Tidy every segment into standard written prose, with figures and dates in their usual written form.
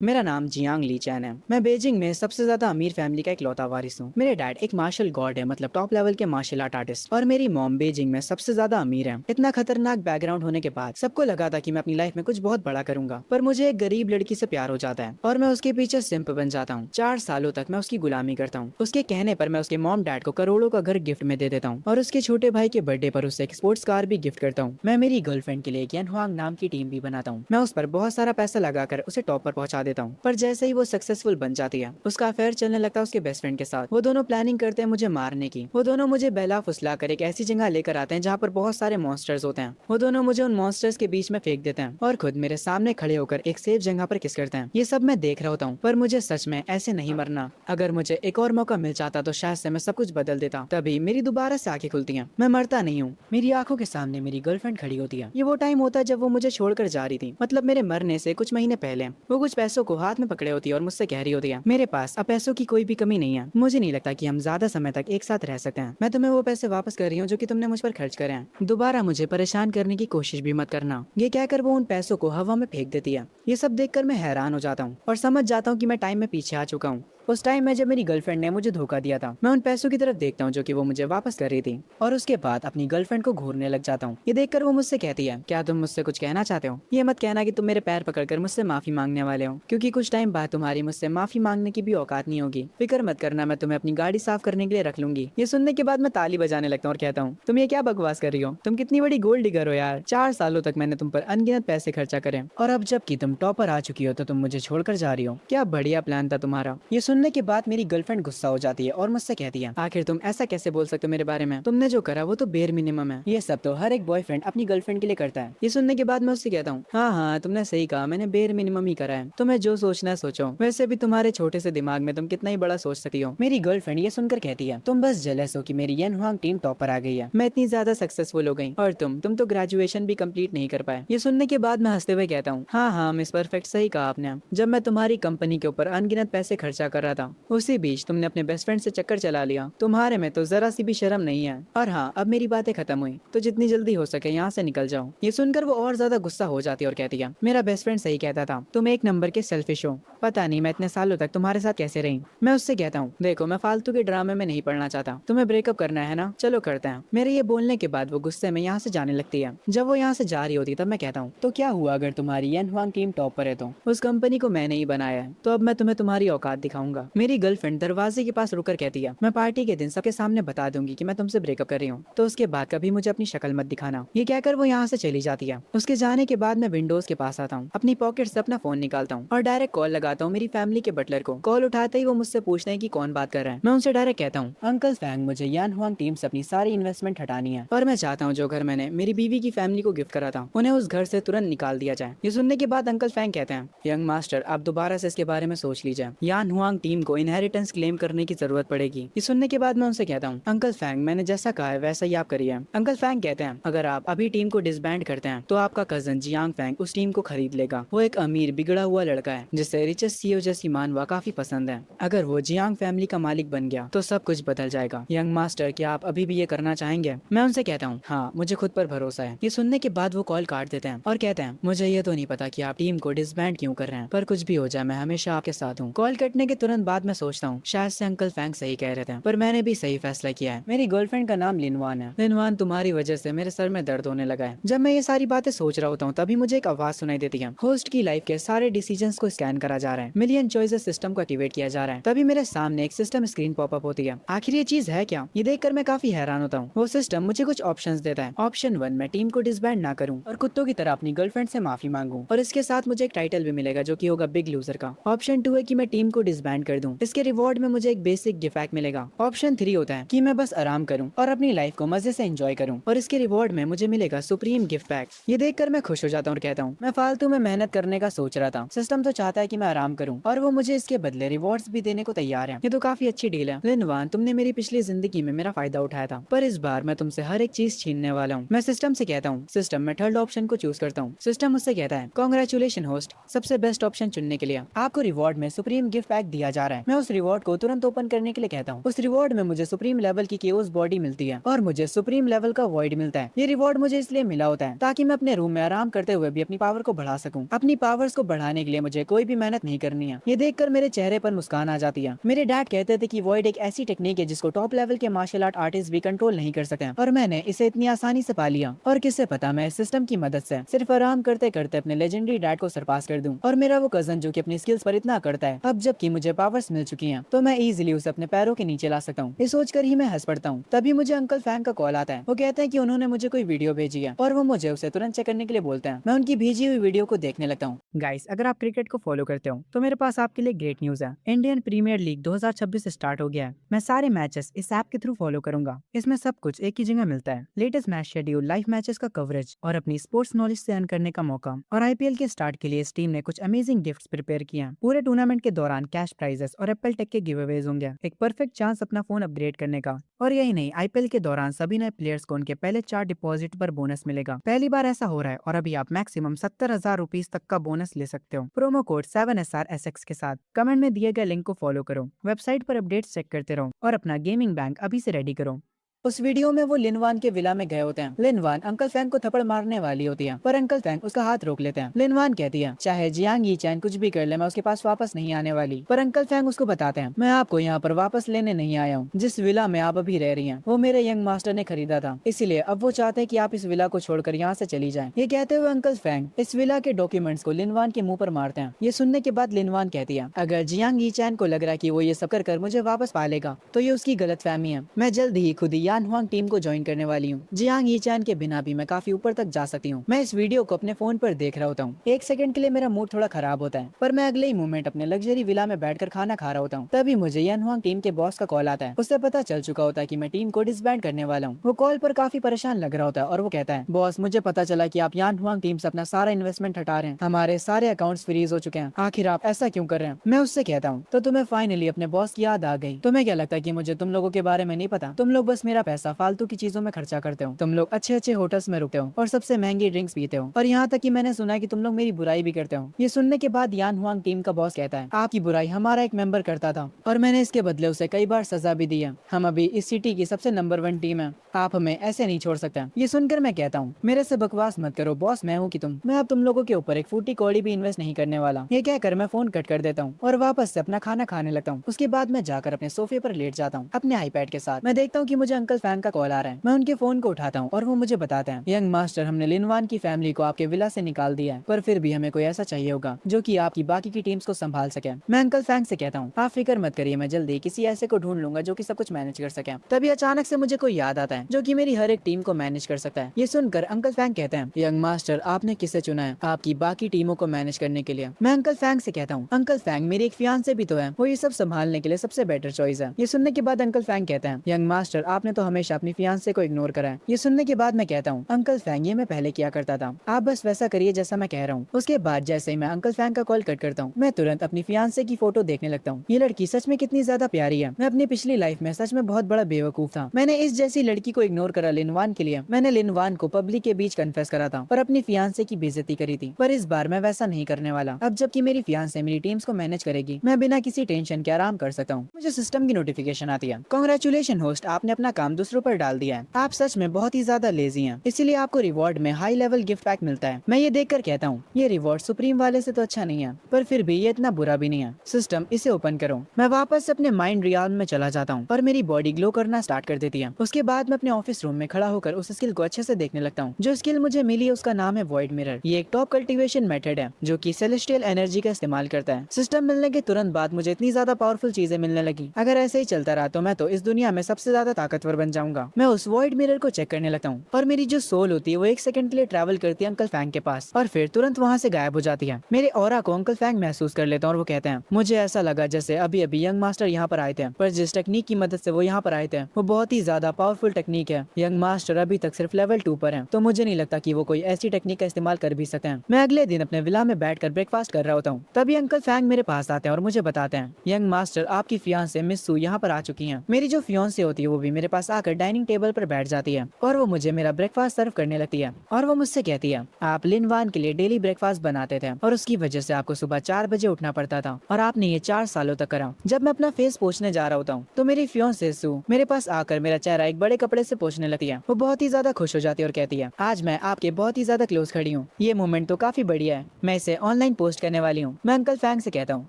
मेरा नाम जियांग ली चैन है। मैं बीजिंग में सबसे ज्यादा अमीर फैमिली का इकलौता वारिस हूँ। मेरे डैड एक मार्शल गॉड है, मतलब टॉप लेवल के मार्शल आर्ट आर्टिस्ट, और मेरी मॉम बीजिंग में सबसे ज्यादा अमीर है। इतना खतरनाक बैकग्राउंड होने के बाद सबको लगा था कि मैं अपनी लाइफ में कुछ बहुत बड़ा करूंगा, पर मुझे एक गरीब लड़की से प्यार हो जाता है और मैं उसके पीछे सिंप बन जाता हूँ। 4 सालों तक मैं उसकी गुलामी करता हूँ। उसके कहने पर मैं उसके मॉम डैड को करोड़ों का घर गिफ्ट में दे देता हूँ और उसके छोटे भाई के बर्थडे पर उसे एक स्पोर्ट्स कार भी गिफ्ट करता हूँ। मैं मेरी गर्लफ्रेंड के लिए एक यन हुआंग नाम की टीम भी बनाता हूँ। मैं उस पर बहुत सारा पैसा लगाकर उसे टॉप पर पहुंचा देता हूँ, पर जैसे ही वो सक्सेसफुल बन जाती है उसका अफेयर चलने लगता है उसके बेस्ट फ्रेंड के साथ। वो दोनों प्लानिंग करते हैं मुझे मारने की। वो दोनों मुझे बहला फुसला कर एक ऐसी जगह लेकर आते हैं जहाँ पर बहुत सारे मॉन्स्टर्स होते हैं। वो दोनों मुझे उन मॉन्स्टर्स के बीच में फेंक देते हैं और खुद मेरे सामने खड़े होकर एक सेफ जगह पर किस करते हैं। ये सब मैं देख रहा होता हूँ, पर मुझे सच में ऐसे नहीं मरना। अगर मुझे एक और मौका मिल जाता तो शायद से मैं सब कुछ बदल देता। तभी मेरी दोबारा से आंखें खुलती हैं। मैं मरता नहीं हूँ। मेरी आंखों के सामने मेरी गर्लफ्रेंड खड़ी होती है। ये वो टाइम होता है जब वो मुझे छोड़कर जा रही थी, मतलब मेरे मरने से कुछ महीने पहले। वो कुछ पैसों को हाथ में पकड़े होती है और मुझसे कह रही होती है, मेरे पास अब पैसों की कोई भी कमी नहीं है। मुझे नहीं लगता कि हम ज्यादा समय तक एक साथ रह सकते हैं। मैं तुम्हें वो पैसे वापस कर रही हूँ जो कि तुमने मुझ पर खर्च करे हैं। दोबारा मुझे परेशान करने की कोशिश भी मत करना। ये कहकर वो उन पैसों को हवा में फेंक देती है। ये सब देखकर मैं हैरान हो जाता हूँ और समझ जाता हूँ कि मैं टाइम में पीछे आ चुका हूँ। उस टाइम में जब मेरी गर्लफ्रेंड ने मुझे धोखा दिया था, मैं उन पैसों की तरफ देखता हूँ जो कि वो मुझे वापस कर रही थी, और उसके बाद अपनी गर्लफ्रेंड को घूरने लग जाता हूँ। ये देखकर वो मुझसे कहती है, क्या तुम मुझसे कुछ कहना चाहते हो? ये मत कहना कि तुम मेरे पैर पकड़कर मुझसे माफी मांगने वाले हो, क्योंकि कुछ टाइम बाद तुम्हारी मुझसे माफी मांगने की भी औकात नहीं होगी। फिक्र मत करना, मैं तुम्हें अपनी गाड़ी साफ करने के लिए रख लूंगी। ये सुनने के बाद मैं ताली बजाने लगता हूँ और कहता हूँ, तुम ये क्या बकवास कर रही हो? तुम कितनी बड़ी गोल्ड डिगर हो यार। 4 सालों तक मैंने तुम पर अनगिनत पैसे खर्चा करे, और अब जबकि तुम टॉपर आ चुकी हो तो तुम मुझे छोड़कर जा रही हो। क्या बढ़िया प्लान था तुम्हारा। ये सुनने के बाद मेरी गर्लफ्रेंड गुस्सा हो जाती है और मुझसे कहती है, आखिर तुम ऐसा कैसे बोल सकते हो मेरे बारे में? तुमने जो करा वो तो बेर मिनिमम है। ये सब तो हर एक बॉयफ्रेंड अपनी गर्लफ्रेंड के लिए करता है। ये सुनने के बाद मैं उससे कहता हूँ, हाँ हाँ तुमने सही कहा, मैंने बेर मिनिमम ही करा है। तुम्हें जो सोचना है सोचो। वैसे भी तुम्हारे छोटे से दिमाग में तुम कितना ही बड़ा सोच सकती हो। मेरी गर्लफ्रेंड ये सुनकर कहती है, तुम बस जेलस हो कि मेरी यन हुआंग टीम टॉपर आ गई है। मैं इतनी ज्यादा सक्सेसफुल हो गई और तुम तो ग्रेजुएशन भी कंप्लीट नहीं कर पाए। ये सुनने के बाद मैं हंसते हुए कहता हूँ, हाँ हाँ मिस परफेक्ट, सही कहा आपने। जब मैं तुम्हारी कंपनी के ऊपर अनगिनत पैसे खर्चा कर रहा था, उसी बीच तुमने अपने बेस्ट फ्रेंड से चक्कर चला लिया। तुम्हारे में तो जरा सी भी शर्म नहीं है। और हाँ, अब मेरी बातें खत्म हुई तो जितनी जल्दी हो सके यहाँ से निकल जाओ। ये सुनकर वो और ज्यादा गुस्सा हो जाती है और कहती है, मेरा बेस्ट फ्रेंड सही कहता था, तुम एक नंबर के सेल्फिश हो। पता नहीं मैं इतने सालों तक तुम्हारे साथ कैसे रही। मैं उससे कहता हूँ, देखो मैं फालतू के ड्रामे में नहीं पड़ना चाहता। तुम्हें ब्रेकअप करना है ना, चलो करते हैं। मेरे ये बोलने के बाद वो गुस्से में यहाँ से जाने लगती है। जब वो यहाँ से जा रही होती तब मैं कहता हूँ, तो क्या हुआ अगर तुम्हारी यन हुआंग टीम टॉप पर है तो? उस कंपनी को मैंने ही बनाया है, तो अब मैं तुम्हें तुम्हारी औकात दिखाऊंगा। मेरी गर्लफ्रेंड दरवाजे के पास रुकर कहती है, मैं पार्टी के दिन सबके सामने बता दूंगी कि मैं तुमसे ब्रेकअप कर रही हूँ, तो उसके बाद कभी मुझे अपनी शक्ल मत दिखाना। ये कहकर वो यहाँ से चली जाती है। उसके जाने के बाद मैं विंडोज के पास आता हूँ, अपनी पॉकेट से अपना फोन निकालता हूँ और डायरेक्ट कॉल लगाता हूँ मेरी फैमिली के बटलर को। कॉल उठाते ही वो मुझसे पूछते हैं कि कौन बात कर रहा है। मैं उनसे डायरेक्ट कहता हूँ, अंकल फैंग, मुझे यान हुआंग टीम से अपनी सारी इन्वेस्टमेंट हटानी है और मैं चाहता हूँ जो घर मैंने मेरी बीवी की फैमिली को गिफ्ट करा था उन्हें उस घर से तुरंत निकाल दिया जाए। ये सुनने के बाद अंकल फैंग कहते हैं, यंग मास्टर आप दोबारा से इसके बारे में सोच लीजिए। यान हुआंग टीम को इनहेरिटेंस क्लेम करने की जरूरत पड़ेगी। ये सुनने के बाद मैं उनसे कहता हूँ, अंकल फैंग मैंने जैसा कहा है वैसा ही आप करिए। अंकल फैंग कहते हैं, अगर आप अभी टीम को डिसबैंड करते हैं तो आपका कजन जियांग फैंग उस टीम को खरीद लेगा। वो एक अमीर बिगड़ा हुआ लड़का है जिसे रिचेस्ट सीईओ जैसी मानवा काफी पसंद है। अगर वो जियांग फैमिली का मालिक बन गया तो सब कुछ बदल जाएगा। यंग मास्टर क्या आप अभी भी ये करना चाहेंगे? मैं उनसे कहता हूँ, हाँ मुझे खुद पर भरोसा है। ये सुनने के बाद वो कॉल काट देते हैं और कहते हैं, मुझे ये तो नहीं पता कि आप टीम को डिसबैंड क्यों कर रहे हैं, पर कुछ भी हो जाए मैं हमेशा आपके साथ हूँ। कॉल कटने के तुरंत बाद मैं सोचता हूँ शायद से अंकल फैंग सही कह रहे थे, पर मैंने भी सही फैसला किया है। मेरी गर्लफ्रेंड का नाम लिनवान है। लिनवान तुम्हारी वजह से मेरे सर में दर्द होने लगा है। जब मैं ये सारी बातें सोच रहा होता हूँ तभी मुझे एक आवाज सुनाई देती है, होस्ट की लाइफ के सारे डिसीजंस को स्कैन करा जा रहा है, मिलियन चॉइसेस सिस्टम को एक्टिवेट किया जा रहा है। तभी मेरे सामने एक सिस्टम स्क्रीन पॉपअप होती है। आखिर ये चीज है क्या? ये देखकर मैं काफी हैरान होता हूँ। वो सिस्टम मुझे कुछ ऑप्शंस देता है। ऑप्शन 1, मैं टीम को डिसबैंड ना करूँ और कुत्तों की तरह अपनी गर्लफ्रेंड से माफी मांगू, और इसके साथ मुझे एक टाइटल भी मिलेगा जो कि होगा बिग लूजर का। ऑप्शन 2 है कि मैं टीम को डिसबैंड कर दूं, इसके रिवॉर्ड में मुझे एक बेसिक गिफ्ट पैक मिलेगा। ऑप्शन 3 होता है कि मैं बस आराम करूं और अपनी लाइफ को मजे से एंजॉय करूं, और इसके रिवॉर्ड में मुझे मिलेगा सुप्रीम गिफ्ट पैक। ये देखकर मैं खुश हो जाता हूँ और कहता हूँ, मैं फालतू में मेहनत करने का सोच रहा था, सिस्टम तो चाहता है कि मैं आराम करूं और वो मुझे इसके बदले रिवॉर्ड्स भी देने को तैयार है। ये तो काफी अच्छी डील है। लिनवान, तुमने मेरी पिछली जिंदगी में मेरा फायदा उठाया था, पर इस बार मैं तुमसे हर एक चीज छीनने वाला हूँ। मैं सिस्टम से कहता हूँ, सिस्टम मैं थर्ड ऑप्शन को चूज करता हूँ। सिस्टम मुझसे कहता है, कांग्रेचुलेशन होस्ट, सबसे बेस्ट ऑप्शन चुनने के लिए आपको रिवॉर्ड में सुप्रीम गिफ्ट पैक दिया दिया जा रहा है। मैं उस रिवॉर्ड को तुरंत ओपन करने के लिए कहता हूँ। उस रिवॉर्ड में मुझे सुप्रीम लेवल की केओस बॉडी मिलती है और मुझे सुप्रीम लेवल का वॉइड मिलता है। ये रिवॉर्ड मुझे इसलिए मिला होता है ताकि मैं अपने रूम में आराम करते हुए भी अपनी पावर को बढ़ा सकूं। अपनी पावर्स को बढ़ाने के लिए मुझे कोई भी मेहनत नहीं करनी है। ये देखकर मेरे चेहरे पर मुस्कान आ जाती है। मेरे डैड कहते थे कि वॉइड एक ऐसी टेक्निक है जिसको टॉप लेवल के मार्शल आर्ट आर्टिस्ट भी कंट्रोल नहीं कर सकते और मैंने इसे इतनी आसानी से पा लिया। और किससे पता मैं इस सिस्टम की मदद से सिर्फ आराम करते करते अपने लेजेंडरी डैड को सरपास कर दूं। और मेरा वो कजन जो कि अपनी स्किल्स पर इतना करता है, अब जबकि मुझे पावर्स मिल चुकी हैं तो मैं इजीली उसे अपने पैरों के नीचे ला सकता हूँ। ये सोचकर ही मैं हंस पड़ता हूँ। तभी मुझे अंकल फैंग का कॉल आता है। वो कहते हैं कि उन्होंने मुझे कोई वीडियो भेजी है और वो मुझे उसे तुरंत चेक करने के लिए बोलते हैं। मैं उनकी भेजी हुई वीडियो को देखने लगता हूँ। गाइस, अगर आप क्रिकेट को फॉलो करते हो तो मेरे पास आपके लिए ग्रेट न्यूज है। इंडियन प्रीमियर लीग 2026 स्टार्ट हो गया है। मैं सारे मैचेस इस ऐप के थ्रू फॉलो करूंगा। इसमें सब कुछ एक ही जगह मिलता है। Latest match schedule, live matches का कवरेज और अपनी स्पोर्ट्स नॉलेज से अर्न करने का मौका। और आईपीएल के स्टार्ट के लिए इस टीम ने कुछ अमेजिंग गिफ्ट्स प्रिपेयर किए हैं। पूरे टूर्नामेंट के दौरान कैश प्राइजेस और एप्पल टेक के गिव अवेज होंगे। एक परफेक्ट चांस अपना फोन अपग्रेड करने का। और यही नहीं, आईपीएल के दौरान सभी नए प्लेयर्स को उनके पहले 4 डिपॉजिट पर बोनस मिलेगा। पहली बार ऐसा हो रहा है और अभी आप मैक्सिमम 70,000 रुपीज तक का बोनस ले सकते हो प्रोमो कोड 7SRSX के साथ। कमेंट में दिए गए लिंक को फॉलो करो, वेबसाइट पर अपडेट्स चेक करते रहो और अपना गेमिंग बैंक अभी से रेडी करो। उस वीडियो में वो लिनवान के विला में गए होते हैं। लिनवान अंकल फैंग को थप्पड़ मारने वाली होती है पर अंकल फैंग उसका हाथ रोक लेते हैं। लिनवान कहती है, चाहे जियांग यीचैन कुछ भी कर ले, मैं उसके पास वापस नहीं आने वाली। पर अंकल फैंग उसको बताते हैं, मैं आपको यहाँ पर वापस लेने नहीं आया हूँ। जिस विला में आप अभी रह रही हैं वो मेरे यंग मास्टर ने खरीदा था, इसीलिए अब वो चाहते हैं कि आप इस विला को छोड़कर यहाँ से चली जाएं। ये कहते हुए अंकल फैंग इस विला के डॉक्यूमेंट्स को लिनवान के मुंह पर मारते हैं। ये सुनने के बाद लिनवान कहती है, अगर जियांग यीचैन को लग रहा है कि वो ये सब कर मुझे वापस पालेगा तो ये उसकी गलतफहमी है। मैं जल्द ही खुद ही यान हुआंग टीम को ज्वाइन करने वाली हूँ। जियांग यीचैन के बिना भी मैं काफी ऊपर तक जा सकती हूँ। मैं इस वीडियो को अपने फोन पर देख रहा होता हूँ। एक सेकंड के लिए मेरा मूड थोड़ा खराब होता है पर मैं अगले ही मोमेंट अपने लग्जरी विला में बैठकर खाना खा रहा होता हूँ। तभी मुझे यान हुआंग टीम के बॉस का कॉल आता है। उससे पता चल चुका होता है कि मैं टीम को डिसबैंड करने वाला हूँ। वो कॉल पर काफी परेशान लग रहा होता है और वो कहता है, बॉस मुझे पता चला कि आप यान हुआंग टीम से अपना सारा इन्वेस्टमेंट हटा रहे हैं। हमारे सारे अकाउंट्स फ्रीज हो चुके हैं। आखिर आप ऐसा क्यों कर रहे हैं? मैं उससे कहता हूँ, तो तुम्हें फाइनली अपने बॉस की याद आ गई। तुम्हें क्या लगता है कि मुझे तुम लोगों के बारे में नहीं पता? तुम लोग बस मेरा पैसा फालतू की चीजों में खर्चा करते हो। तुम लोग अच्छे अच्छे होटल्स में रुकते हो और सबसे महंगी ड्रिंक्स पीते हो और यहाँ तक कि मैंने सुना है कि तुम लोग मेरी बुराई भी करते हो। ये सुनने के बाद यान हुआंग टीम का बॉस कहता है, आपकी बुराई हमारा एक मेंबर करता था और मैंने इसके बदले उसे कई बार सजा भी दी है। हम अभी इस सिटी की सबसे नंबर 1 टीम है। आप हमें ऐसे नहीं छोड़ सकते। ये सुनकर मैं कहता हूँ, मेरे से बकवास मत करो बॉस, मैं हूँ कि तुम। मैं अब तुम लोगों के ऊपर एक फूटी कौड़ी भी इन्वेस्ट नहीं करने वाला। ये कहकर मैं फोन कट कर देता हूँ और वापस से अपना खाना खाने लगता हूँ। उसके बाद मैं जाकर अपने सोफे पर लेट जाता हूँ अपने आईपैड के साथ। मैं देखता हूँ कि मुझे अंकल फैंग का कॉल आ रहा है। मैं उनके फोन को उठाता हूँ और वो मुझे बताते हैं, यंग मास्टर, हमने लिनवान की फैमिली को आपके विला से निकाल दिया है पर फिर भी हमें कोई ऐसा चाहिए होगा जो कि आपकी बाकी की टीम्स को संभाल सके। मैं अंकल फैंग से कहता हूँ, आप फिक्र मत करिए, मैं जल्दी किसी ऐसे को ढूंढ लूंगा जो कि सब कुछ मैनेज कर सके। तभी अचानक से मुझे कोई याद आता है जो कि मेरी हर एक टीम को मैनेज कर सकता है। ये सुनकर अंकल फैंग कहते हैं, यंग मास्टर, आपने किसे चुना है आपकी बाकी टीमों को मैनेज करने के लिए? मैं अंकल फैंग से कहता हूँ, अंकल फैंग, मेरी एक फियांसे भी तो है, वो ये सब संभालने के लिए सबसे बेटर चॉइस है। ये सुनने के बाद अंकल फैंग कहते हैं, यंग मास्टर, आपने तो हमेशा अपनी फियांसे को इग्नोर करा है। ये सुनने के बाद मैं कहता हूँ, अंकल फैंग, ये मैं पहले किया करता था, आप बस वैसा करिए जैसा मैं कह रहा हूँ। उसके बाद जैसे ही मैं अंकल फैंग का कॉल कट करता हूँ, मैं तुरंत अपनी फियांसे की फोटो देखने लगता हूँ। ये लड़की सच में कितनी ज्यादा प्यारी है। मैं अपनी पिछली लाइफ में सच में बहुत बड़ा बेवकूफ था। मैंने इस जैसी लड़की को इग्नोर करा लिनवान के लिए। मैंने लिनवान को पब्लिक के बीच कन्फेस करा था और अपनी फियांसे की बेइज्जती करी थी। पर इस बार मैं वैसा नहीं करने वाला। अब जबकि मेरी फियांसे मेरी टीम्स को मैनेज करेगी, मैं बिना किसी टेंशन के आराम कर सकता हूँ। मुझे सिस्टम की नोटिफिकेशन आती है, कांग्रेचुलेशन होस्ट, आपने अपना काम दूसरों पर डाल दिया है। आप सच में बहुत ही ज्यादा लेजी हैं, इसीलिए आपको रिवॉर्ड में हाई लेवल गिफ्ट पैक मिलता है। मैं ये देखकर कहता हूँ, ये रिवॉर्ड सुप्रीम वाले से तो अच्छा नहीं है पर फिर भी ये इतना बुरा भी नहीं है। सिस्टम, इसे ओपन करो। मैं वापस अपने माइंड रियाल में चला जाता हूँ और मेरी बॉडी ग्लो करना स्टार्ट कर देती है। उसके बाद मैं अपने ऑफिस रूम में खड़ा होकर उस स्किल को अच्छे से देखने लगता हूँ। जो स्किल मुझे मिली है उसका नाम है वॉइड मिरर। ये एक टॉप कल्टीवेशन मेथड है जो कि सेलेस्टियल एनर्जी का इस्तेमाल करता है। सिस्टम मिलने के तुरंत बाद मुझे इतनी ज्यादा पावरफुल चीजें मिलने लगी। अगर ऐसे ही चलता रहा तो मैं तो इस दुनिया में सबसे ज्यादा ताकतवर बन जाऊंगा। मैं उस वॉइड मिरर को चेक करने लगता हूँ और मेरी जो सोल होती है वो एक सेकंड के लिए ट्रैवल करती है अंकल फैंग के पास और फिर तुरंत वहाँ से गायब हो जाती है। मेरे ऑरा को अंकल फैंग महसूस कर लेते हैं और वो कहते हैं, मुझे ऐसा लगा जैसे अभी अभी यंग मास्टर यहाँ पर आए थे, पर जिस टेक्निक की मदद से वो यहाँ पर आए थे वो बहुत ही ज्यादा पावरफुल टेक्निक है। यंग मास्टर अभी तक सिर्फ लेवल 2 पर है, तो मुझे नहीं लगता कि वो कोई ऐसी टेक्निक का इस्तेमाल कर भी सकते हैं। मैं अगले दिन अपने विला में बैठकर ब्रेकफास्ट कर रहा होता हूँ। तभी अंकल फैंग मेरे पास आते हैं और मुझे बताते हैं, यंग मास्टर, आपकी फियांसे मिस सू यहाँ पर आ चुकी है। मेरी जो फियांसे होती है वो भी मेरे पास पास आकर डाइनिंग टेबल पर बैठ जाती है और वो मुझे मेरा ब्रेकफास्ट सर्व करने लगती है और वो मुझसे कहती है, आप लिन वान के लिए डेली ब्रेकफास्ट बनाते थे और उसकी वजह से आपको सुबह 4 बजे उठना पड़ता था और आपने ये 4 सालों तक करा। जब मैं अपना फेस पोंछने जा रहा होता हूँ तो मेरी फियांसे सू मेरे पास आकर मेरा चेहरा एक बड़े कपड़े से पोंछने लगती है। वो बहुत ही ज्यादा खुश हो जाती है और कहती है, आज मैं आपके बहुत ही ज्यादा क्लोज खड़ी हूँ, ये मोमेंट तो काफी बढ़िया है, मैं इसे ऑनलाइन पोस्ट करने वाली हूँ। मैं अंकल फैंग से कहता हूँ,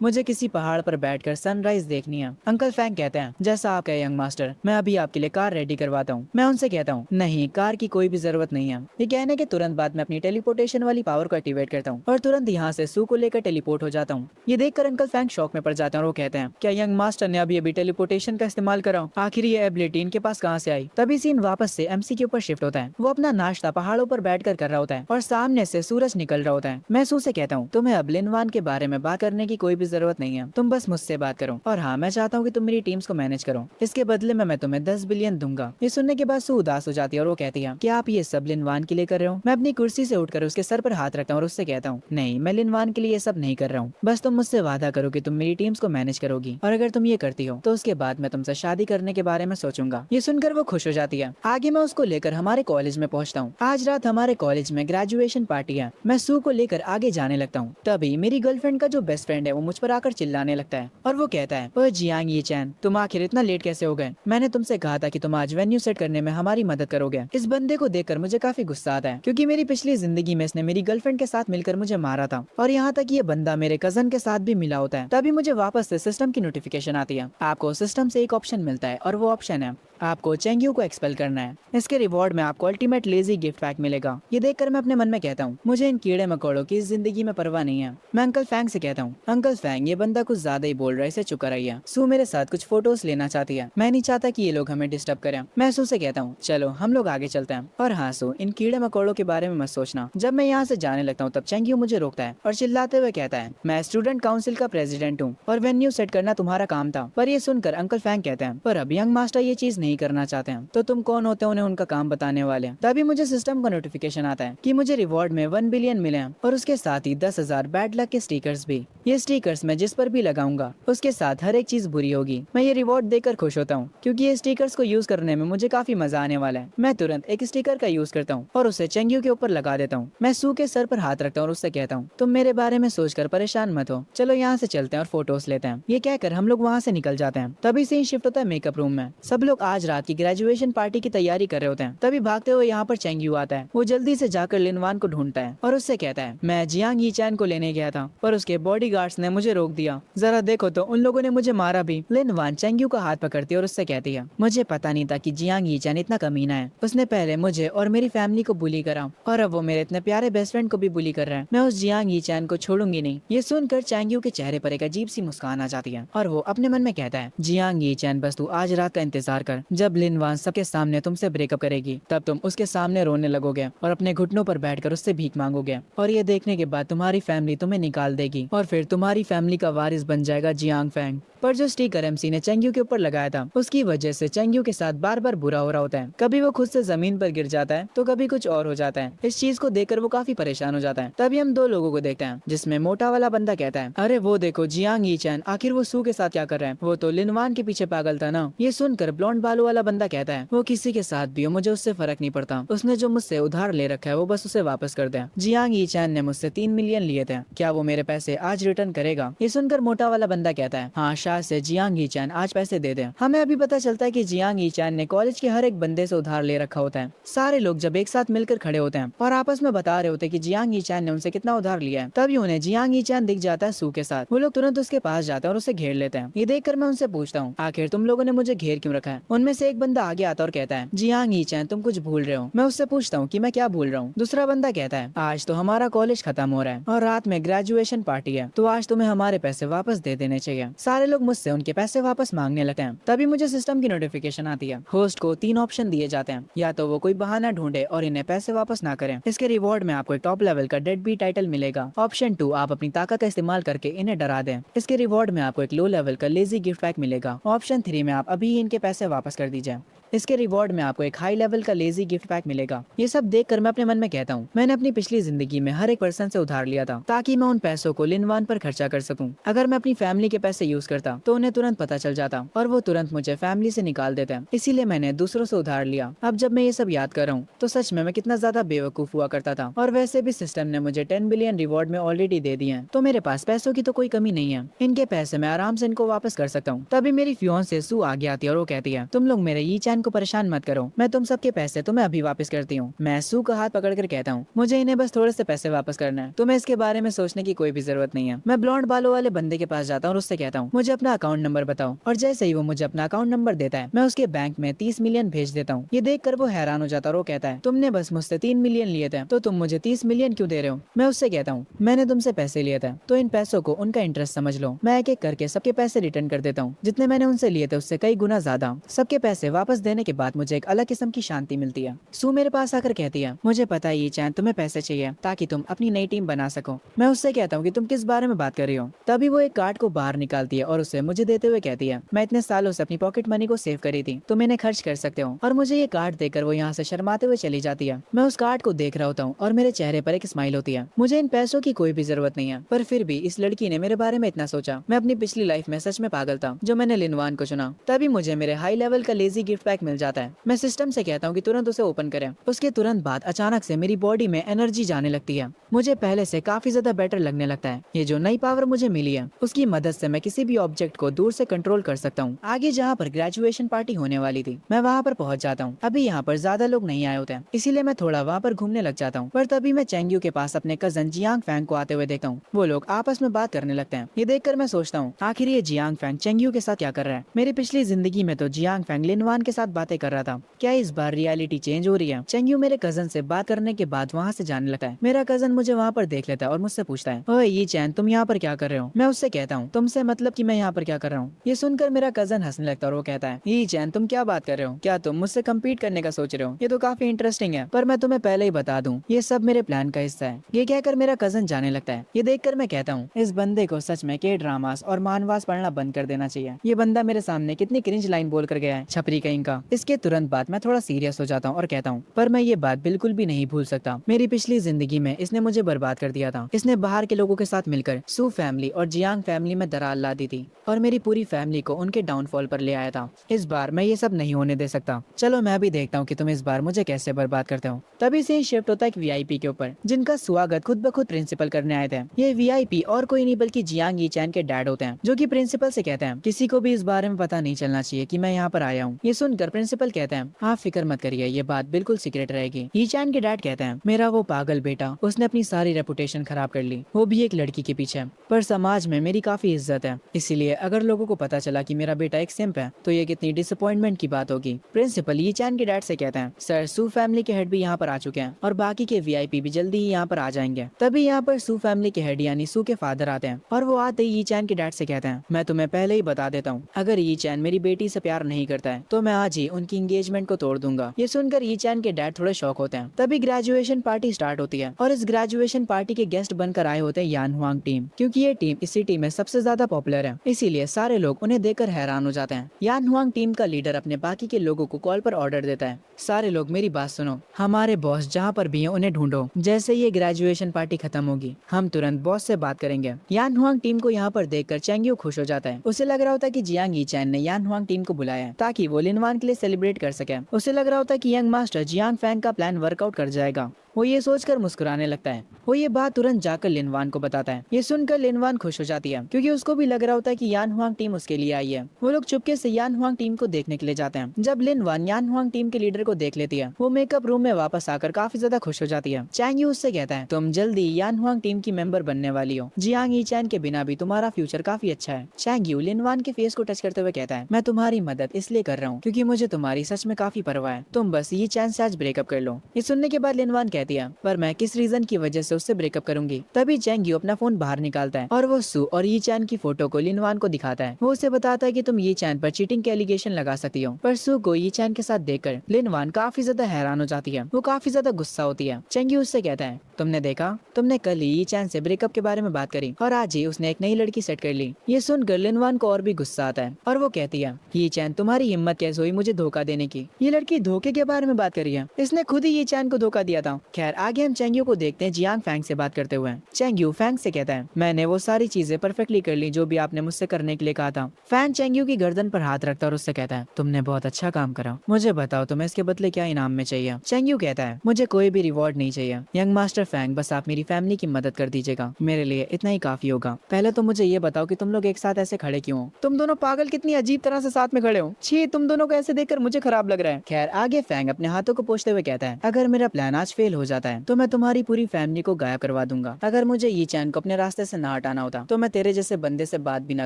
मुझे किसी पहाड़ पर बैठकर सनराइज देखनी है। अंकल फैंग कहते हैं, जैसा आप कहे यंग मास्टर, मैं अभी आपके लिए कार रेडी करवाता हूँ। मैं उनसे कहता हूँ, नहीं, कार की कोई भी जरूरत नहीं है। ये कहने के तुरंत बाद मैं अपनी टेलीपोर्टेशन वाली पावर को एक्टिवेट करता हूँ और तुरंत यहाँ से सू को लेकर टेलीपोर्ट हो जाता हूँ। ये देखकर अंकल फैंग शॉक में पड़ जाते हैं और वो कहते हैं, क्या यंग मास्टर ने अभी अभी टेलीपोर्टेशन का इस्तेमाल करा? आखिर ये एबिलिटी इनके पास कहाँ से आई? तभी सीन वापस से एमसी के ऊपर शिफ्ट होता है। वो अपना नाश्ता पहाड़ों पर बैठकर कर रहा होता है और सामने से सूरज निकल रहा होता है। मैं सू से कहता हूँ, तुम्हें अब लिन वान के बारे में बात करने की कोई भी जरूरत नहीं है, तुम बस मुझसे बात करो। और हाँ, मैं चाहता हूँ कि तुम मेरी टीम्स को मैनेज करो, इसके बदले में मैं तुम्हें 10 बिलियन दूंगा। ये सुनने के बाद सू उदास हो जाती है और वो कहती है, क्या आप ये सब लिन वान के लिए कर रहे हो? मैं अपनी कुर्सी से उठकर उसके सर पर हाथ रखता हूँ और उससे कहता हूँ, नहीं, मैं लिन वान के लिए ये सब नहीं कर रहा हूँ, बस तुम मुझसे वादा करो कि तुम मेरी टीम्स को मैनेज करोगी और अगर तुम ये करती हो तो उसके बाद मैं तुमसे शादी करने के बारे में सोचूंगा। ये सुनकर वो खुश हो जाती है। आगे मैं उसको लेकर हमारे कॉलेज में पहुंचता हूँ। आज रात हमारे कॉलेज में ग्रेजुएशन पार्टी है। मैं सू को लेकर आगे जाने लगता हूँ। तभी मेरी गर्लफ्रेंड का जो बेस्ट फ्रेंड है वो मुझ पर आकर चिल्लाने लगता है और वो कहता है, ओ जियांग ये चैन, तुम आखिर इतना लेट कैसे हो गए? मैंने तुमसे कहा था कि तुम आज वेन्यू सेट करने में हमारी मदद करोगे। इस बंदे को देखकर मुझे काफी गुस्सा आता है क्योंकि मेरी पिछली जिंदगी में इसने मेरी गर्लफ्रेंड के साथ मिलकर मुझे मारा था और यहाँ तक ये बंदा मेरे कजन के साथ भी मिला होता है। तभी मुझे वापस से सिस्टम की नोटिफिकेशन आती है। आपको सिस्टम से एक ऑप्शन मिलता है और वो ऑप्शन है, आपको चेंग्यू को एक्सपेल करना है। इसके रिवॉर्ड में आपको अल्टीमेट लेजी गिफ्ट पैक मिलेगा। ये देखकर मैं अपने मन में कहता हूँ, मुझे इन कीड़े मकोड़ों की जिंदगी में परवाह नहीं है। मैं अंकल फैंग से कहता हूँ, अंकल फैंग, ये बंदा कुछ ज्यादा ही बोल रहा है, इसे चुप कराइए। सू मेरे साथ कुछ फोटोज लेना चाहती है। मैं नहीं चाहता कि ये लोग हमें डिस्टर्ब करें। मैं सू से कहता हूँ, चलो हम लोग आगे चलते हैं। और हाँ सू, इन कीड़े मकोड़ों के बारे में मत सोचना। जब मैं यहाँ से जाने लगता हूँ तब चेंग्यू मुझे रोकता है और चिल्लाते हुए कहता है, मैं स्टूडेंट काउंसिल का प्रेसिडेंट हूँ और वेन्यू सेट करना तुम्हारा काम था। पर ये सुनकर अंकल फैंग कहते हैं, पर अब यंग मास्टर ये चीज नहीं करना चाहते हैं, तो तुम कौन होते हो उन्हें उनका काम बताने वाले? तभी मुझे सिस्टम का नोटिफिकेशन आता है कि मुझे रिवॉर्ड में 1 बिलियन मिले हैं और उसके साथ ही 10,000 बैड लक के स्टिकर्स भी। ये स्टिकर्स मैं जिस पर भी लगाऊंगा उसके साथ हर एक चीज बुरी होगी। मैं ये रिवॉर्ड देकर खुश होता हूँ क्योंकि ये स्टिकर्स को यूज करने में मुझे काफी मजा आने वाला है। मैं तुरंत एक स्टिकर का यूज करता हूँ और उसे चेंग्यू के ऊपर लगा देता हूँ। मैं सू के सर पर हाथ रखता हूँ और उससे कहता हूँ, तुम मेरे बारे में सोचकर परेशान मत हो, चलो यहाँ से चलते हैं और फोटोज लेते हैं। ये कहकर हम लोग वहाँ से निकल जाते हैं। तभी से शिफ्ट होता है मेकअप रूम में। सब लोग आज रात की ग्रेजुएशन पार्टी की तैयारी कर रहे होते हैं। तभी भागते हुए यहाँ पर चेंग्यू आता है। वो जल्दी से जाकर लिन वान को ढूंढता है और उससे कहता है, मैं जियांग यी चैन को लेने गया था पर उसके बॉडीगार्ड्स ने मुझे रोक दिया। जरा देखो तो उन लोगों ने मुझे मारा भी। लिन वान चेंग्यू का हाथ पकड़ती है और उससे कहती है, मुझे पता नहीं था कि जियांग यी चैन इतना कमीना है। उसने पहले मुझे और मेरी फैमिली को बुली करा और अब वो मेरे इतने प्यारे बेस्ट फ्रेंड को भी बुली कर रहा है। मैं उस जियांग यी चैन को छोड़ूंगी नहीं। ये सुनकर चेंग्यू के चेहरे पर एक अजीब सी मुस्कान आ जाती है और वो अपने मन में कहता है, जियांग यी चैन, बस तू आज रात का इंतजार कर। जब लिन वान सबके सामने तुमसे ब्रेकअप करेगी तब तुम उसके सामने रोने लगोगे और अपने घुटनों पर बैठकर उससे भीख मांगोगे और ये देखने के बाद तुम्हारी फैमिली तुम्हें निकाल देगी और फिर तुम्हारी फैमिली का वारिस बन जाएगा जियांग फैंग। पर जो स्टिकर एमसी ने चेंग्यू के ऊपर लगाया था उसकी वजह से चेंग्यू के साथ बार बार बुरा हो रहा होता है। कभी वो खुद से जमीन पर गिर जाता है तो कभी कुछ और हो जाता है। इस चीज को देखकर वो काफी परेशान हो जाता है। तभी हम दो लोगों को देखते हैं जिसमें मोटा वाला बंदा कहता है, अरे वो देखो जियांग यी चैन, आखिर वो सू के साथ क्या कर रहा है? वो तो लिन वान के पीछे पागल था ना। ये सुनकर ब्लॉन्ड बालों वाला बंदा कहता है, वो किसी के साथ भी हो मुझे उससे फर्क नहीं पड़ता। उसने जो मुझसे उधार ले रखा है वो बस उसे वापस कर दे। जियांग यी चैन ने मुझसे 3 मिलियन लिए थे, क्या वो मेरे पैसे आज रिटर्न करेगा? ये सुनकर मोटा वाला बंदा कहता है, हाँ शायद से जियांग यी चैन आज पैसे दे दे। हमें अभी पता चलता है कि जियांग यी चैन ने कॉलेज के हर एक बंदे से उधार ले रखा होता है। सारे लोग जब एक साथ मिलकर खड़े होते हैं और आपस में बता रहे होते हैं कि जियांग यी चैन ने उनसे कितना उधार लिया है, तभी उन्हें जियांग यी चैन दिख जाता है सू के साथ। वो लोग तुरंत उसके पास जाते हैं और उसे घेर लेते हैं। ये देखकर मैं उनसे पूछता हूँ, आखिर तुम लोगों ने मुझे घेर क्यों रखा है? उनमें से एक बंदा आगे आता और कहता है, जियांग यी चैन तुम कुछ भूल रहे हो। मैं उससे पूछता हूँ कि मैं क्या भूल रहा हूँ। दूसरा बंदा कहता है, आज तो हमारा कॉलेज खत्म हो रहा है और रात में ग्रेजुएशन पार्टी है, तो आज तुम्हें हमारे पैसे वापस दे देने चाहिए। सारे लोग मुझसे उनके पैसे वापस मांगने लगते हैं। तभी मुझे सिस्टम की नोटिफिकेशन आती है। होस्ट को 3 ऑप्शन दिए जाते हैं, या तो वो कोई बहाना ढूंढे और इन्हें पैसे वापस ना करें। इसके रिवॉर्ड में आपको एक टॉप लेवल का डेड बी टाइटल मिलेगा। ऑप्शन 2, आप अपनी ताकत का इस्तेमाल करके इन्हें डरा दें। इसके रिवॉर्ड में आपको एक लो लेवल का लेजी गिफ्ट पैक मिलेगा। ऑप्शन 3 में आप अभी इनके पैसे वापस कर दी जाए। इसके रिवॉर्ड में आपको एक हाई लेवल का लेजी गिफ्ट पैक मिलेगा। ये सब देखकर मैं अपने मन में कहता हूँ, मैंने अपनी पिछली जिंदगी में हर एक पर्सन से उधार लिया था ताकि मैं उन पैसों को लिनवान पर खर्चा कर सकूं। अगर मैं अपनी फैमिली के पैसे यूज करता तो उन्हें तुरंत पता चल जाता और वो तुरंत मुझे फैमिली से निकाल देते। इसीलिए मैंने दूसरों से उधार लिया। अब जब मैं ये सब याद कर रहा हूँ तो सच में मैं कितना ज्यादा बेवकूफ हुआ करता था। और वैसे भी सिस्टम ने मुझे 10 बिलियन रिवॉर्ड में ऑलरेडी दे दिए हैं, तो मेरे पास पैसों की तो कोई कमी नहीं है। इनके पैसे मैं आराम से इनको वापस कर सकता हूँ। तभी मेरी फियोंसे सू आगे आती है और वो कहती है, तुम लोग मेरे ई चैन को परेशान मत करो, मैं तुम सबके पैसे तुम्हें अभी वापस करती हूँ। मैं सू का हाथ पकड़कर कहता हूँ, मुझे इन्हें बस थोड़े से पैसे वापस करना है, तुम्हें इसके बारे में सोचने की कोई भी जरूरत नहीं है। मैं ब्लॉन्ड बालों वाले बंदे के पास जाता हूँ और उससे कहता हूँ, मुझे अपना अकाउंट नंबर बताओ। और जैसे ही वो मुझे अपना अकाउंट नंबर देता है मैं उसके बैंक में 30 मिलियन भेज देता हूँ। ये देखकर वो हैरान हो जाता है और वो कहता है, तुमने बस मुझसे 3 मिलियन लिए थे तो तुम मुझे 30 मिलियन क्यों दे रहे हो। मैं उससे कहता हूँ, मैंने तुमसे पैसे लिए थे तो इन पैसों को उनका इंटरेस्ट समझ लो। मैं एक एक करके सबके पैसे रिटर्न कर देता हूँ, जितने मैंने उनसे लिए थे उससे कई गुना ज्यादा। सबके पैसे वापस देने के बाद मुझे एक अलग किस्म की शांति मिलती है। सू मेरे पास आकर कहती है, मुझे पता है ये चैन तुम्हें पैसे चाहिए ताकि तुम अपनी नई टीम बना सको। मैं उससे कहता हूँ कि तुम किस बारे में बात कर रही हो। तभी वो एक कार्ड को बाहर निकालती है और उसे मुझे देते हुए कहती है, मैं इतने सालों से अपनी पॉकेट मनी को सेव करी थी, तुम इन्हें खर्च कर सकते हो। और मुझे ये कार्ड देकर वो यहाँ से शर्माते हुए चली जाती है। मैं उस कार्ड को देख रहा होता हूँ और मेरे चेहरे पर एक स्माइल होती है। मुझे इन पैसों की कोई भी जरूरत नहीं है, पर फिर भी इस लड़की ने मेरे बारे में इतना सोचा। मैं अपनी पिछली लाइफ में सच में पागल था जो मैंने लिनवान को चुना। तभी मुझे मेरे हाई लेवल का लेजी गिफ्ट पैक मिल जाता है। मैं सिस्टम से कहता हूँ कि तुरंत उसे ओपन करें। उसके तुरंत बाद अचानक से मेरी बॉडी में एनर्जी जाने लगती है। मुझे पहले से काफी ज्यादा बेटर लगने लगता है। ये जो नई पावर मुझे मिली है उसकी मदद से मैं किसी भी ऑब्जेक्ट को दूर से कंट्रोल कर सकता हूँ। आगे जहाँ पर ग्रेजुएशन पार्टी होने वाली थी मैं वहाँ पर पहुँच जाता हूँ। अभी यहाँ पर ज्यादा लोग नहीं आए होते हैं, इसीलिए मैं थोड़ा वहाँ पर घूमने लग जाता हूँ। पर तभी मैं चेंग्यू के पास अपने कजन जियांग फैंग को आते हुए देखता हूँ। वो लोग आपस में बात करने लगते हैं। ये देखकर मैं सोचता हूँ, आखिर ये जियांग फैंग चेंग्यू के साथ क्या कर रहा है। मेरी पिछली जिंदगी में तो जियांग फैंग लिनवान के साथ बातें कर रहा था, क्या इस बार रियलिटी चेंज हो रही है। चेंग्यू मेरे कजन से बात करने के बाद वहाँ से जाने लगता है। मेरा कजन मुझे वहाँ पर देख लेता है और मुझसे पूछता है, ओए ये चैन तुम यहाँ पर क्या कर रहे हो। मैं उससे कहता हूँ, तुमसे मतलब कि मैं यहाँ पर क्या कर रहा हूँ। ये सुनकर मेरा कजन हंसने लगता है और वो कहता है, ये चैन तुम क्या बात कर रहे हो, क्या तुम मुझसे कम्पीट करने का सोच रहे हो। ये तो काफी इंटरेस्टिंग है, पर मैं तुम्हें पहले ही बता दूं ये सब मेरे प्लान का हिस्सा है। ये कहकर मेरा कजन जाने लगता है। ये देखकर मैं कहता हूँ, इस बंदे को सच में के ड्रामास और मानवास पढ़ना बंद कर देना चाहिए। ये बंदा मेरे सामने कितनी क्रिंज लाइन बोल कर गया है, छपरी कहीं का। इसके तुरंत बाद मैं थोड़ा सीरियस हो जाता हूँ और कहता हूँ, पर मैं ये बात बिल्कुल भी नहीं भूल सकता। मेरी पिछली जिंदगी में इसने मुझे बर्बाद कर दिया था। इसने बाहर के लोगों के साथ मिलकर सू फैमिली और जियांग फैमिली में दरार ला दी थी और मेरी पूरी फैमिली को उनके डाउनफॉल पर ले आया था। इस बार मैं ये सब नहीं होने दे सकता। चलो मैं भी देखता हूँ कि तुम इस बार मुझे कैसे बर्बाद करते हो। तभी से शिफ्ट होता है एक वीआईपी के ऊपर, जिनका स्वागत खुद ब खुद प्रिंसिपल करने आए थे। ये वीआईपी और कोई नहीं बल्कि जियांग यीचैन के डैड होते हैं, जो कि प्रिंसिपल से कहते हैं, किसी को भी इस बारे में पता नहीं चलना चाहिए कि मैं यहाँ पर आया हूँ। ये सुनकर प्रिंसिपल कहते हैं, आप फिक्र मत करिए, ये बात बिल्कुल सीक्रेट रहेगी। यीचैन के डैड कहते हैं, मेरा वो पागल बेटा, उसने अपनी सारी रेपुटेशन खराब कर ली, वो भी एक लड़की के पीछे। पर समाज में मेरी काफी इज्जत है, इसीलिए अगर लोगों को पता चला कि मेरा बेटा एक सिंप है तो ये कितनी डिसअपॉइंटमेंट की बात होगी। प्रिंसिपल यीचैन के डैड से कहते हैं, सर सू फैमिली के हेड भी यहाँ पर आ चुके हैं और बाकी के वीआईपी भी जल्दी ही यहाँ पर आ जाएंगे। तभी यहाँ पर सू फैमिली के हेड यानी सू के फादर आते हैं और वो आते ही यीचैन के डैड से कहते हैं, मैं तुम्हें पहले ही बता देता हूँ, अगर यीचैन मेरी बेटी से प्यार नहीं करता है तो मैं आज ही उनकी एंगेजमेंट को तोड़ दूंगा। ये सुनकर यीचैन के डैड थोड़े शॉक होते हैं। तभी ग्रेजुएशन पार्टी स्टार्ट होती है और इस ग्रेजुएशन पार्टी के गेस्ट बनकर आए होते हैं यान हुआंग टीम, क्योंकि ये टीम इस सिटी में सबसे ज्यादा पॉपुलर है, इसीलिए सारे लोग उन्हें देखकर हैरान हो जाते हैं। यान हुआंग टीम का लीडर अपने बाकी के लोगों को कॉल पर ऑर्डर देता है, सारे लोग मेरी बात सुनो, हमारे बॉस जहाँ पर भी हैं उन्हें ढूंढो। जैसे ये ग्रेजुएशन पार्टी खत्म होगी हम तुरंत बॉस से बात करेंगे। यान हुआंग टीम को यहाँ पर देखकर चेंग्यू खुश हो जाता है। उसे लग रहा होता है कि जियांग यीचैन ने यान हुआंग टीम को बुलाया है ताकि वो लिनवान के लिए सेलिब्रेट कर सके। उसे लग रहा होता है कि यंग मास्टर जियांग फैंग का प्लान वर्कआउट कर जाएगा। वो ये सोचकर मुस्कुराने लगता है। वो ये बात तुरंत जाकर लिनवान को बताता है। ये सुनकर लिनवान खुश हो जाती है, क्योंकि उसको भी लग रहा होता है कि यान हुआंग टीम उसके लिए आई है। वो लोग चुपके से यान हुआंग टीम को देखने के लिए जाते हैं। जब लिनवान यान हुआंग टीम के लीडर को देख लेती है वो मेकअप रूम में वापस आकर काफी ज्यादा खुश हो जाती है। चैंग्यू उससे कहता है, तुम जल्दी यान हुआंग टीम की मेंबर बनने वाली हो, जियांग यीचैन के बिना भी तुम्हारा फ्यूचर काफी अच्छा है। चैंग्यू लिनवान के फेस को टच करते हुए कहता है, मैं तुम्हारी मदद इसलिए कर रहा हूँ क्योंकि मुझे तुम्हारी सच में काफी परवाह है, तुम बस यीचैन से आज ब्रेकअप कर लो। ये सुनने के बाद लिनवान कहती कहती है पर मैं किस रीजन की वजह से उससे ब्रेकअप करूंगी। तभी चैंग यू अपना फोन बाहर निकालता है और वो सू और यी चैन की फोटो को लिनवान को दिखाता है। वो उसे बताता है कि तुम यी चैन पर चीटिंग के एलिगेशन लगा सकती हो। पर सू को यी चैन के साथ देखकर लिनवान काफी ज्यादा हैरान हो जाती है। वो काफी ज्यादा गुस्सा होती है। चैंग यू उससे कहता है तुमने देखा, तुमने कल ही यी चैन से ब्रेकअप के बारे में बात करी और आज ही उसने एक नई लड़की सेट कर ली। ये सुनकर लिनवान को और भी गुस्सा आता है और वो कहती है यी चैन तुम्हारी हिम्मत कैसे हुई मुझे धोखा देने की। ये लड़की धोखे के बारे में बात कर रही है, इसने खुद ही यी चैन को धोखा दिया था। खैर आगे हम चैंग यू को देखते हैं जियांग फैंग से बात करते हुए। चैंग यू फैंग से कहता है मैंने वो सारी चीजें परफेक्टली कर ली जो भी आपने मुझसे करने के लिए कहा था। फैंग चैंग यू की गर्दन पर हाथ रखता है और उससे कहता है तुमने बहुत अच्छा काम करा, मुझे बताओ तुम्हें इसके बदले क्या इनाम में चाहिए। चैंग यू कहता है मुझे कोई भी रिवॉर्ड नहीं चाहिए यंग मास्टर फैंग, बस आप मेरी फैमिली की मदद कर दीजिएगा, मेरे लिए इतना ही काफी होगा। पहले तो मुझे ये बताओ कि तुम लोग एक साथ ऐसे खड़े क्यों हो? तुम दोनों पागल कितनी अजीब तरह से साथ में खड़े हो। छी, तुम दोनों को ऐसे देखकर मुझे खराब लग रहा है। खैर आगे फैंग अपने हाथों को पोंछते हुए कहता है अगर मेरा प्लान आज फेल हो जाता है तो मैं तुम्हारी पूरी फैमिली को गायब करवा दूंगा। अगर मुझे यी चैन को अपने रास्ते से ना हटाना होता तो मैं तेरे जैसे बंदे से बात भी ना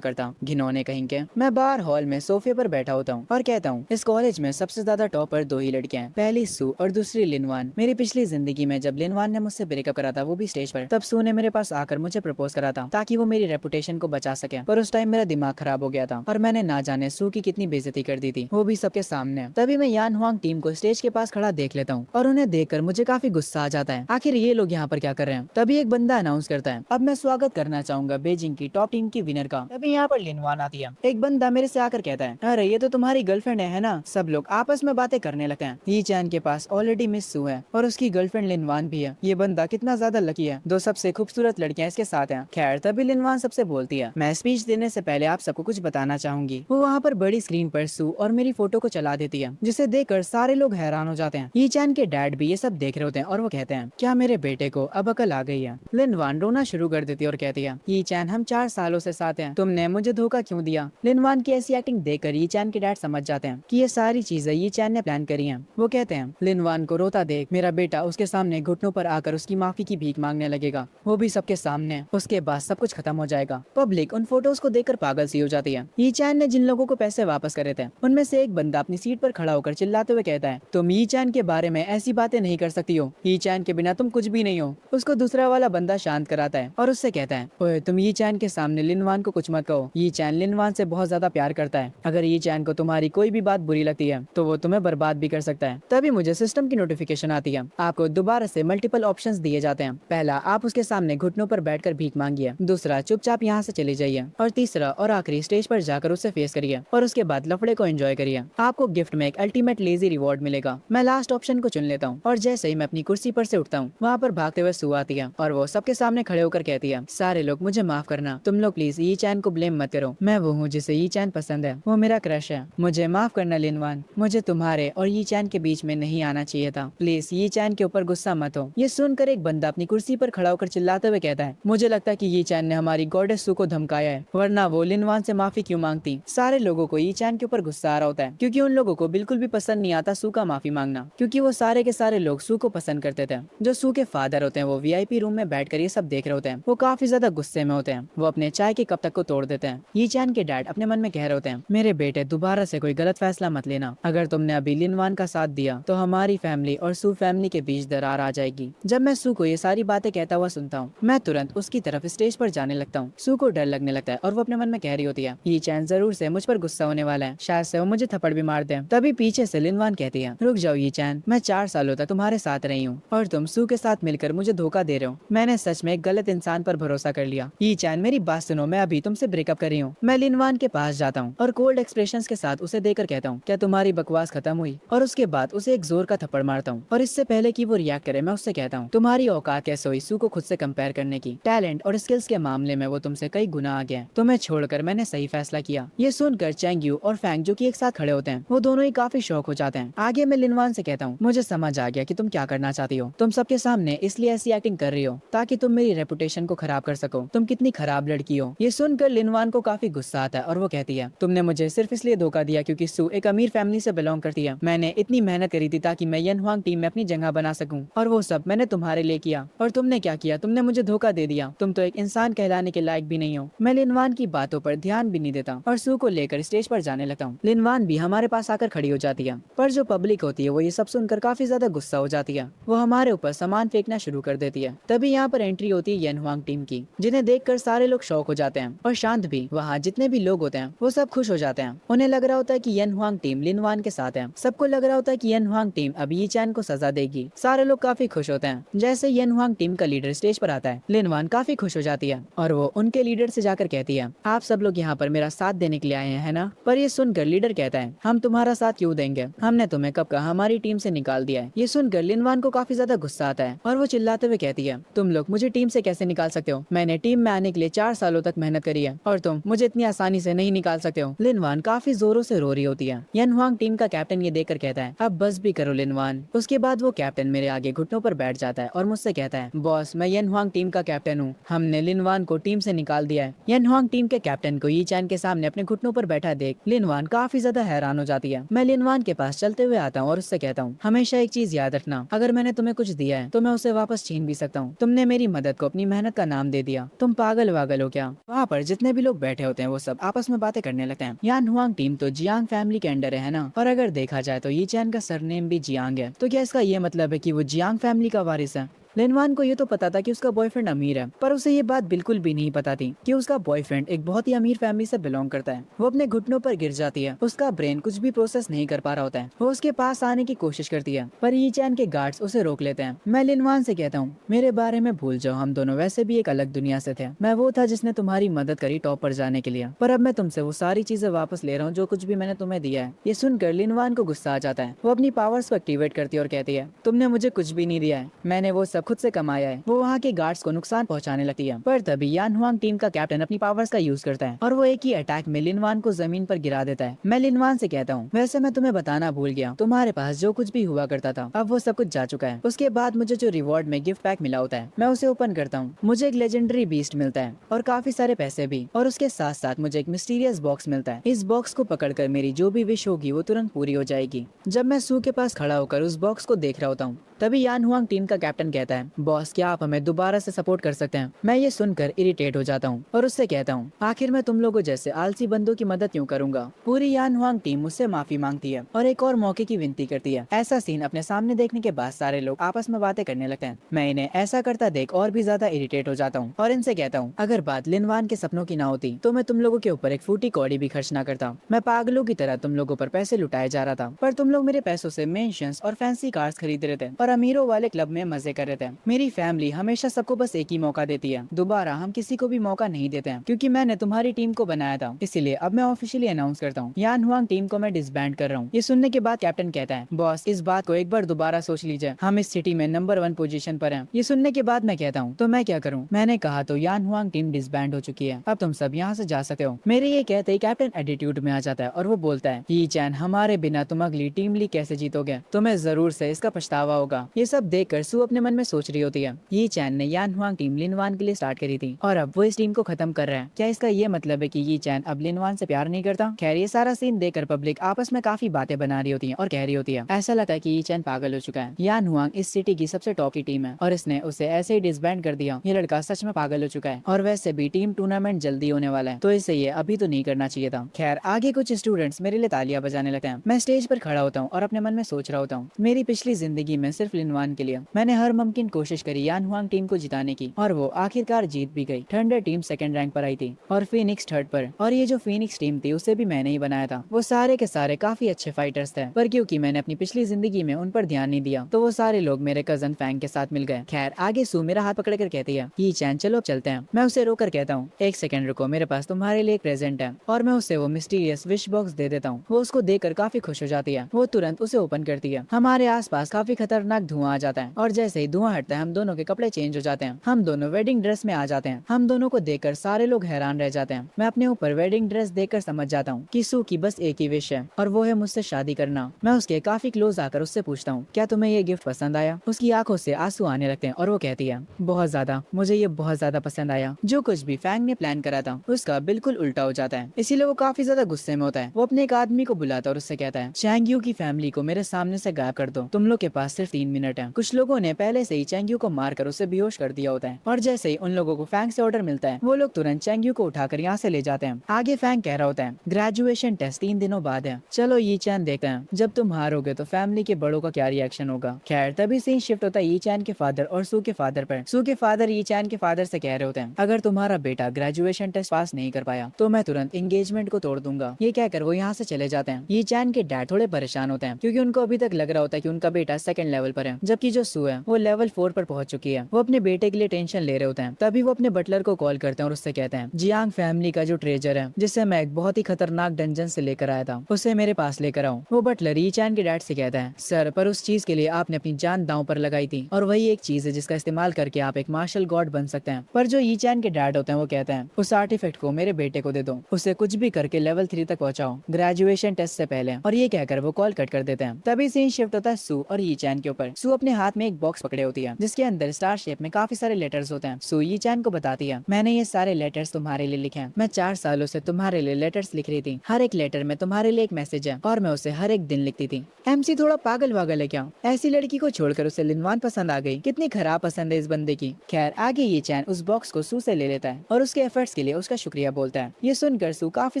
करता, घिनौने कहीं के। मैं बाहर हॉल में सोफे पर बैठा होता हूँ और कहता हूँ इस कॉलेज में सबसे ज्यादा टॉपर दो ही लड़कियां हैं, पहली सू और दूसरी लिनवान। मेरी पिछली जिंदगी में जब लिनवान ने मुझसे ब्रेकअप करा था वो भी स्टेज पर, तब सू ने मेरे पास आकर मुझे प्रपोज करा था ताकि वो मेरी रेपुटेशन को बचा सके। पर उस टाइम मेरा दिमाग खराब हो गया था और मैंने ना जाने सू की कितनी बेइज्जती कर दी थी, वो भी सबके सामने। तभी मैं यान हुआंग टीम को स्टेज के पास खड़ा देख लेता हूँ और उन्हें देखकर मुझे काफी गुस्सा आ जाता है, आखिर ये लोग यहाँ पर क्या कर रहे हैं। तभी एक बंदा अनाउंस करता है अब मैं स्वागत करना चाहूंगा बीजिंग की टॉप टीम की विनर का। तभी यहाँ पर लिनवान आती है। एक बंदा मेरे से आकर कहता है अरे ये तो तुम्हारी गर्लफ्रेंड है ना। सब लोग आपस में बातें करने लगते हैं। यी चैन के पास ऑलरेडी मिस सू है और उसकी गर्लफ्रेंड लिनवान भी है। ये बंदा कितना ज्यादा लकी है, दो सबसे खूबसूरत लड़कियां इसके साथ हैं। खैर तभी लिनवान सबसे बोलती है मैं स्पीच देने से पहले आप सबको कुछ बताना चाहूंगी। वो वहाँ पर बड़ी स्क्रीन पर सू और मेरी फोटो को चला देती है जिसे देखकर सारे लोग हैरान हो जाते हैं। यी चैन के डैड भी ये सब देख रहे होते हैं और वो कहते हैं क्या मेरे बेटे को अब अकल आ गई है। लिनवान रोना शुरू कर देती है और कहती है यी चैन हम 4 सालों से साथ हैं, तुमने मुझे धोखा क्यों दिया। लिनवान की ऐसी एक्टिंग देखकर यी चैन के डैड समझ जाते हैं कि ये सारी चीजें यी चैन ने प्लान करी हैं। वो कहते हैं लिनवान को रोता देख मेरा बेटा उसके सामने घुटनों पर आकर उसकी माफी की भीख मांगने लगेगा, वो भी सबके सामने। उसके बाद सब कुछ खत्म हो जाएगा। पब्लिक उन फोटोज को देखकर पागल सी हो जाती है। यी चैन ने जिन लोगों को पैसे वापस करे थे उनमें से एक बंदा अपनी सीट पर खड़ा होकर चिल्लाते हुए कहता है तुम यी चैन के बारे में ऐसी बातें नहीं कर सकती हो, यी चैन के बिना तुम कुछ भी नहीं हो। उसको दूसरा वाला बंदा शांत कराता है और उससे कहता है ओए तुम यी चैन के सामने लिनवान को कुछ मत कहो, यी चैन लिनवान से बहुत ज्यादा प्यार करता है, अगर यी चैन को तुम्हारी कोई भी बात बुरी लगती है तो वो तुम्हें बर्बाद भी कर सकता है। तभी मुझे सिस्टम की नोटिफिकेशन आती है। आपको दोबारा से मल्टीपल ऑप्शंस दिए जाते हैं। पहला आप उसके सामने घुटनों पर बैठकर भीख मांगिए, दूसरा चुपचाप यहाँ से चली जाइए और तीसरा और आखिरी स्टेज पर जाकर उससे फेस करिए और उसके बाद लफड़े को एंजॉय करिए। आपको गिफ्ट में एक अल्टीमेट लेजी रिवॉर्ड मिलेगा। मैं लास्ट ऑप्शन को चुन लेता हूँ और जैसे ही मैं अपनी कुर्सी पर से उठता हूँ वहाँ पर भागते हुए सू आती है और वो सबके सामने खड़े होकर कहती है सारे लोग मुझे माफ करना, तुम लोग प्लीज यी चैन को ब्लेम मत करो, मैं वो हूँ जिसे यी चैन पसंद है, वो मेरा क्रश है, मुझे माफ करना लिनवान, मुझे तुम्हारे और यी चैन के बीच में नहीं आना चाहिए था, प्लीज यी चैन के ऊपर गुस्सा मत हो। ये सुनकर एक बंदा अपनी कुर्सी पर खड़ा होकर चिल्लाते हुए कहता है मुझे लगता है कि यी चैन ने हमारी गॉडेस सू को धमकाया है, वरना वो लिनवान से माफी क्यों मांगती। सारे लोगों को यी चैन के ऊपर गुस्सा आ रहा होता है क्योंकि उन लोगों को बिल्कुल भी पसंद नहीं आता सू का माफी मांगना, क्योंकि वो सारे के सारे लोग सू को पसंद करते थे। जो सू के फादर होते हैं वो वीआईपी रूम में बैठकर ये सब देख रहे होते हैं। वो काफी ज्यादा गुस्से में होते हैं, वो अपने चाय के कप तक को तोड़ देते हैं। यी चैन के डैड अपने मन में कह रहे होते हैं मेरे बेटे दोबारा से कोई गलत फैसला मत लेना, अगर तुमने अभी लिनवान का साथ दिया तो हमारी फैमिली और सू फैमिली के बीच दरार आ जाएगी। जब मैं सू को ये सारी बातें कहता हुआ सुनता हूँ मैं तुरंत उसकी तरफ स्टेज पर जाने लगता हूँ। सू को डर लगने लगता है और वो अपने मन में कह रही होती है यी चैन जरूर से मुझ पर गुस्सा होने वाला है, शायद से वो मुझे थप्पड़ भी मार दे। तभी पीछे से लिनवान कहती है रुक जाओ यी चैन, मैं 4 सालों तक तुम्हारे साथ रही हूँ और तुम सू के साथ मिलकर मुझे धोखा दे रहे हो, मैंने सच में एक गलत इंसान पर भरोसा कर लिया। यी चैन मेरी बात सुनो, मैं अभी तुमसे ब्रेकअप कर रही हूँ। मैं लिनवान के पास जाता हूँ और कोल्ड एक्सप्रेशंस के साथ उसे देकर कहता हूँ क्या तुम्हारी बकवास खत्म हुई, और उसके बाद उसे एक जोर का थप्पड़ मारता हूँ और इससे पहले कि वो रिएक्ट करे मैं उससे कहता हूँ तुम्हारी औकात कैसे हुई सू को खुद से कंपेयर करने की, टैलेंट और स्किल्स के मामले में वो तुमसे कई गुना आगे है, तुम्हें छोड़कर मैंने सही फैसला किया। ये सुनकर चैंग यू और फैंग जो कि एक साथ खड़े होते हैं वो दोनों ही काफी शौक हो जाते हैं। आगे मैं लिनवान से कहता हूँ मुझे समझ आ गया कि तुम क्या करना चाहती हो, तुम सबके सामने इसलिए ऐसी एक्टिंग कर रही हो ताकि तुम मेरी रेपुटेशन को खराब कर सको, तुम कितनी खराब लड़की हो। ये सुनकर लिनवान को काफी गुस्सा आता है और वो कहती है तुमने मुझे सिर्फ इसलिए धोखा दिया क्योंकि सू एक अमीर फैमिली से बिलोंग करती है, मैंने इतनी मेहनत करी थी ताकि मैं यन हुआंग टीम में अपनी जगह बना सकूं और वो सब मैंने तुम्हारे लिए किया, और तुमने क्या किया, तुमने मुझे धोखा दे दिया, तुम तो एक इंसान कहलाने के लायक भी नहीं हो। मैं लिनवान की बातों पर ध्यान भी नहीं देता और सू को लेकर स्टेज पर जाने लगता हूँ। लिनवान भी हमारे पास आकर खड़ी हो जाती है, पर जो पब्लिक होती है वो ये सब सुनकर काफी ज्यादा गुस्सा हो जाती है। वो हमारे ऊपर सामान फेंकना शुरू कर देती है। तभी यहाँ पर एंट्री होती है येन हुआंग टीम की, जिन्हें देखकर सारे लोग शॉक हो जाते हैं और शांत भी। वहाँ जितने भी लोग होते हैं वो सब खुश हो जाते हैं। उन्हें लग रहा होता है कि येन हुआंग टीम लिन वान के साथ है। सबको लग रहा होता है कि येन हुआंग टीम अब यी चैन को सजा देगी। सारे लोग काफी खुश होते हैं। जैसे येन हुआंग टीम का लीडर स्टेज पर आता है, लिन वान काफी खुश हो जाती है और वो उनके लीडर से जाकर कहती है, आप सब लोग यहाँ पर मेरा साथ देने के लिए आए हैं, है ना? पर ये सुनकर लीडर कहता है, हम तुम्हारा साथ क्यों देंगे? हमने तुम्हें कब का हमारी टीम से निकाल दिया है। ये सुनकर लिन वान को काफी ज्यादा गुस्सा आता है और वो चिल्लाते हुए कहती है, तुम लोग मुझे टीम से कैसे निकाल सकते हो? मैंने टीम में आने के लिए 4 सालों तक मेहनत करी है और तुम मुझे इतनी आसानी से नहीं निकाल सकते हो। लिन वान काफी जोरों से रो रही होती है। येन हुआंग टीम का कैप्टन ये देखकर कहता है, अब बस भी करो लिन वान। उसके बाद वो कैप्टन मेरे आगे घुटनों पर बैठ जाता है और मुझसे कहता है, बॉस मैं येन हुआंग टीम का कैप्टन हूँ, हमने लिन वान को टीम से निकाल दिया है। येन हुआंग टीम के कैप्टन को यी चैन के सामने अपने घुटनों पर बैठा देख लिन वान काफी ज्यादा हैरान हो जाती है। मैं लिन वान के पास चलते हुए आता हूँ और उससे कहता हूँ, हमेशा एक चीज याद रखना, अगर मैंने तुम्हें कुछ दिया है तो मैं उसे वापस छीन भी सकता हूँ। तुमने मेरी मदद को अपनी मेहनत का नाम दे दिया, तुम पागल वागल हो क्या? वहाँ पर जितने भी लोग बैठे होते हैं वो सब आपस में बातें करने लगते हैं। यान हुआंग टीम तो जियांग फैमिली के अंडर है ना, और अगर देखा जाए तो यी चैन का सरनेम भी जियांग है, तो क्या इसका ये मतलब है कि वो जियांग फैमिली का वारिस है? लिनवान को ये तो पता था कि उसका बॉयफ्रेंड अमीर है, पर उसे ये बात बिल्कुल भी नहीं पता थी कि उसका बॉयफ्रेंड एक बहुत ही अमीर फैमिली से बिलोंग करता है। वो अपने घुटनों पर गिर जाती है, उसका ब्रेन कुछ भी प्रोसेस नहीं कर पा रहा होता है। वो उसके पास आने की कोशिश करती है, पर यी चैन के गार्ड्स उसे रोक लेते हैं। मैं लिनवान से कहता हूँ, मेरे बारे में भूल जाओ, हम दोनों वैसे भी एक अलग दुनिया से थे। मैं वो था जिसने तुम्हारी मदद करी टॉप पर जाने के लिए, पर अब मैं तुमसे वो सारी चीजें वापस ले रहा हूँ जो कुछ भी मैंने तुम्हें दिया है। ये सुनकर लिनवान को गुस्सा आ जाता है। वो अपनी पावर्स को एक्टिवेट करती है और कहती है, तुमने मुझे कुछ भी नहीं दिया है, मैंने वो सब खुद से कमाया है। वो वहाँ के गार्ड्स को नुकसान पहुंचाने लगती है, पर तभी यान हुआंग टीम का कैप्टन अपनी पावर्स का यूज करता है और वो एक ही अटैक में लिनवान को जमीन पर गिरा देता है। मैं लिनवान से कहता हूँ, वैसे मैं तुम्हें बताना भूल गया, तुम्हारे पास जो कुछ भी हुआ करता था अब वो सब कुछ जा चुका है। उसके बाद मुझे जो रिवॉर्ड में गिफ्ट पैक मिला होता है मैं उसे ओपन करता हूँ, मुझे एक लेजेंडरी बीस्ट मिलता है और काफी सारे पैसे भी, और उसके साथ साथ मुझे एक मिस्टीरियस बॉक्स मिलता है। इस बॉक्स को पकड़कर मेरी जो भी विश होगी वो तुरंत पूरी हो जाएगी। जब मैं सू के पास खड़ा होकर उस बॉक्स को देख रहा होता हूँ, तभी यान हुआंग टीम का कैप्टन कहता है, बॉस क्या आप हमें दोबारा से सपोर्ट कर सकते हैं? मैं ये सुनकर इरिटेट हो जाता हूँ और उससे कहता हूँ, आखिर मैं तुम लोगों जैसे आलसी बंदों की मदद क्यों करूंगा? पूरी यान हुआंग टीम मुझसे माफी मांगती है और एक और मौके की विनती करती है। ऐसा सीन अपने सामने देखने के बाद सारे लोग आपस में बातें करने लगते हैं। मैं इन्हें ऐसा करता देख और भी ज्यादा इरिटेट हो जाता हूँ और इनसे कहता हूँ, अगर बात लिनवान के सपनों की ना होती तो मैं तुम लोगों के ऊपर एक फूटी कौड़ी भी खर्च ना करता। मैं पागलों की तरह तुम लोगों पर पैसे लुटाए जा रहा था, पर तुम लोग मेरे पैसों से मेंशंस और फैंसी कार्स खरीद रहे थे और अमीरों वाले क्लब में मजे कर रहे थे। मेरी फैमिली हमेशा सबको बस एक ही मौका देती है, दोबारा हम किसी को भी मौका नहीं देते हैं, क्योंकि मैंने तुम्हारी टीम को बनाया था। इसीलिए अब मैं ऑफिशियली अनाउंस करता हूँ, यान हुआंग टीम को मैं डिसबैंड कर रहा हूँ। ये सुनने के बाद कैप्टन कहता है, बॉस इस बात को एक बार दोबारा सोच लीजिए, हम इस सिटी में नंबर 1 पोजीशन पर हैं। ये सुनने के बाद मैं कहता हूँ, तो मैं क्या करूँ? मैंने कहा तो यान हुआंग टीम डिसबैंड हो चुकी है, अब तुम सब यहाँ से जा सकते हो। मेरे ये कहते ही कैप्टन एटीट्यूड में आ जाता है और वो बोलता है, यी चैन हमारे बिना तुम अगली टीम लीग कैसे जीतोगे? तुम्हें जरूर से इसका पछतावा होगा। ये सब देखकर सू अपने मन में सोच रही होती है, यी चैन ने यान हुआंग टीम लिनवान के लिए स्टार्ट करी थी और अब वो इस टीम को खत्म कर रहा है। क्या इसका ये मतलब है कि यी चैन अब लिनवान से प्यार नहीं करता? खैर ये सारा सीन देखकर पब्लिक आपस में काफी बातें बना रही होती है और कह रही होती है, ऐसा लगता है कि यी चैन पागल हो चुका है। यान हुआंग इस सिटी की सबसे टॉप की टीम है और इसने उसे ऐसे ही डिसबैंड कर दिया। ये लड़का सच में पागल हो चुका है और वैसे भी टीम टूर्नामेंट जल्दी होने वाला है, तो इसे ये अभी तो नहीं करना चाहिए था। खैर आगे कुछ स्टूडेंट्स मेरे लिए तालियां बजाने लगते हैं। मैं स्टेज पर खड़ा होता हूँ और अपने मन में सोच रहा होता हूँ, मेरी पिछली जिंदगी में सिर्फ लिनवान के लिए मैंने हर मुमकिन कोशिश करी यान हुआंग टीम को जिताने की, और वो आखिरकार जीत भी गई। थंडर टीम सेकंड रैंक पर आई थी और फीनिक्स थर्ड पर, और ये जो फीनिक्स टीम थी उसे भी मैंने ही बनाया था। वो सारे के सारे काफी अच्छे फाइटर्स थे, पर क्योंकि मैंने अपनी पिछली जिंदगी में उन पर ध्यान नहीं दिया तो वो सारे लोग मेरे कजन फैंग के साथ मिल गए। खैर आगे सू मेरा हाथ पकड़ कर कहती है, यी चैन चलो अब चलते हैं। मैं उसे रोकर कहता हूँ, एक सेकंड रुको, मेरे पास तुम्हारे लिए एक प्रेजेंट है, और मैं उसे वो मिस्टीरियस विश बॉक्स दे देता हूँ। वो उसको देखकर काफी खुश हो जाती है। वो तुरंत उसे ओपन करती है। हमारे आसपास काफी खतरनाक धुआं आ जाता है और जैसे ही धुआं हटता है हम दोनों के कपड़े चेंज हो जाते हैं। हम दोनों वेडिंग ड्रेस में आ जाते हैं। हम दोनों को देखकर सारे लोग हैरान रह जाते हैं। मैं अपने ऊपर वेडिंग ड्रेस देखकर समझ जाता हूँ कि सू की बस एक ही विश है और वो है मुझसे शादी करना। मैं उसके काफी क्लोज आकर उससे पूछता हूँ, क्या तुम्हें ये गिफ्ट पसंद आया? उसकी आंखों से आंसू आने लगते हैं और वो कहती है, बहुत ज्यादा, मुझे ये बहुत ज्यादा पसंद आया। जो कुछ भी फैंग ने प्लान करा था उसका बिल्कुल उल्टा हो जाता है, इसीलिए वो काफी ज्यादा गुस्से में होता है। वो अपने एक आदमी को बुलाता है और उससे कहता है, चैंग यू की फैमिली को मेरे सामने से गायब कर दो, तुम लोग के पास सिर्फ 3 मिनट है। कुछ लोगों ने पहले से जैसे ही चेंग्यू को मारकर उसे बेहोश कर दिया होता है। और जैसे ही उन लोगों को फैंग से ऑर्डर मिलता है, वो लोग तुरंत चेंग्यू को उठाकर यहाँ से ले जाते हैं। आगे फैंग कह रहा होता है, ग्रेजुएशन टेस्ट 3 दिनों बाद है, चलो यी चैन देखते हैं जब तुम हारोगे तो फैमिली के बड़ों का क्या रिएक्शन होगा। खैर तभी सीन शिफ्ट होता है यी चैन के फादर और सू के फादर पर। सू के फादर यी चैन के फादर से कह रहे होते हैं, अगर तुम्हारा बेटा ग्रेजुएशन टेस्ट पास नहीं कर पाया तो मैं तुरंत एंगेजमेंट को तोड़ दूंगा। ये कहकर वो यहाँ से चले जाते हैं। यी चैन के डैड थोड़े परेशान होते हैं क्योंकि उनको अभी तक लग रहा होता है कि उनका बेटा सेकंड लेवल पर है, जबकि जो सू है वो लेवल 4 पर पहुंच चुकी है। वो अपने बेटे के लिए टेंशन ले रहे होते हैं। तभी वो अपने बटलर को कॉल करते हैं और उससे कहते हैं, जियांग फैमिली का जो ट्रेजर है जिसे मैं एक बहुत ही खतरनाक डंजन से लेकर आया था, उसे मेरे पास लेकर आओ। वो बटलर यी चैन के डैड से कहता है, सर पर उस चीज के लिए आपने अपनी जान दांव पर लगाई थी और वही एक चीज है जिसका इस्तेमाल करके आप एक मार्शल गॉड बन सकते हैं। पर जो यी चैन के डैड होते हैं वो कहते हैं, उस आर्टिफैक्ट को मेरे बेटे को दे दो, उसे कुछ भी करके लेवल 3 तक पहुंचाओ ग्रेजुएशन टेस्ट से पहले। और ये कहकर वो कॉल कट कर देते हैं। तभी सीन शिफ्ट होता है सू और यी चैन के ऊपर। सू अपने हाथ में एक बॉक्स पकड़े होती है जिसके अंदर स्टार शेप में काफी सारे लेटर्स होते हैं। सू यी चैन को बताती है, मैंने ये सारे लेटर्स तुम्हारे लिए लिखे हैं। मैं 4 सालों से तुम्हारे लिए लेटर्स लिख रही थी, हर एक लेटर में तुम्हारे लिए एक मैसेज है और मैं उसे हर एक दिन लिखती थी। एमसी थोड़ा पागल वागल है क्या? ऐसी लड़की को छोड़कर उसे लिनवान पसंद आ गई, कितनी खराब पसंद है इस बंदे की। खैर आगे ये चैन उस बॉक्स को सू से ले लेता है और उसके एफर्ट्स के लिए उसका शुक्रिया बोलता है। ये सुनकर सू काफी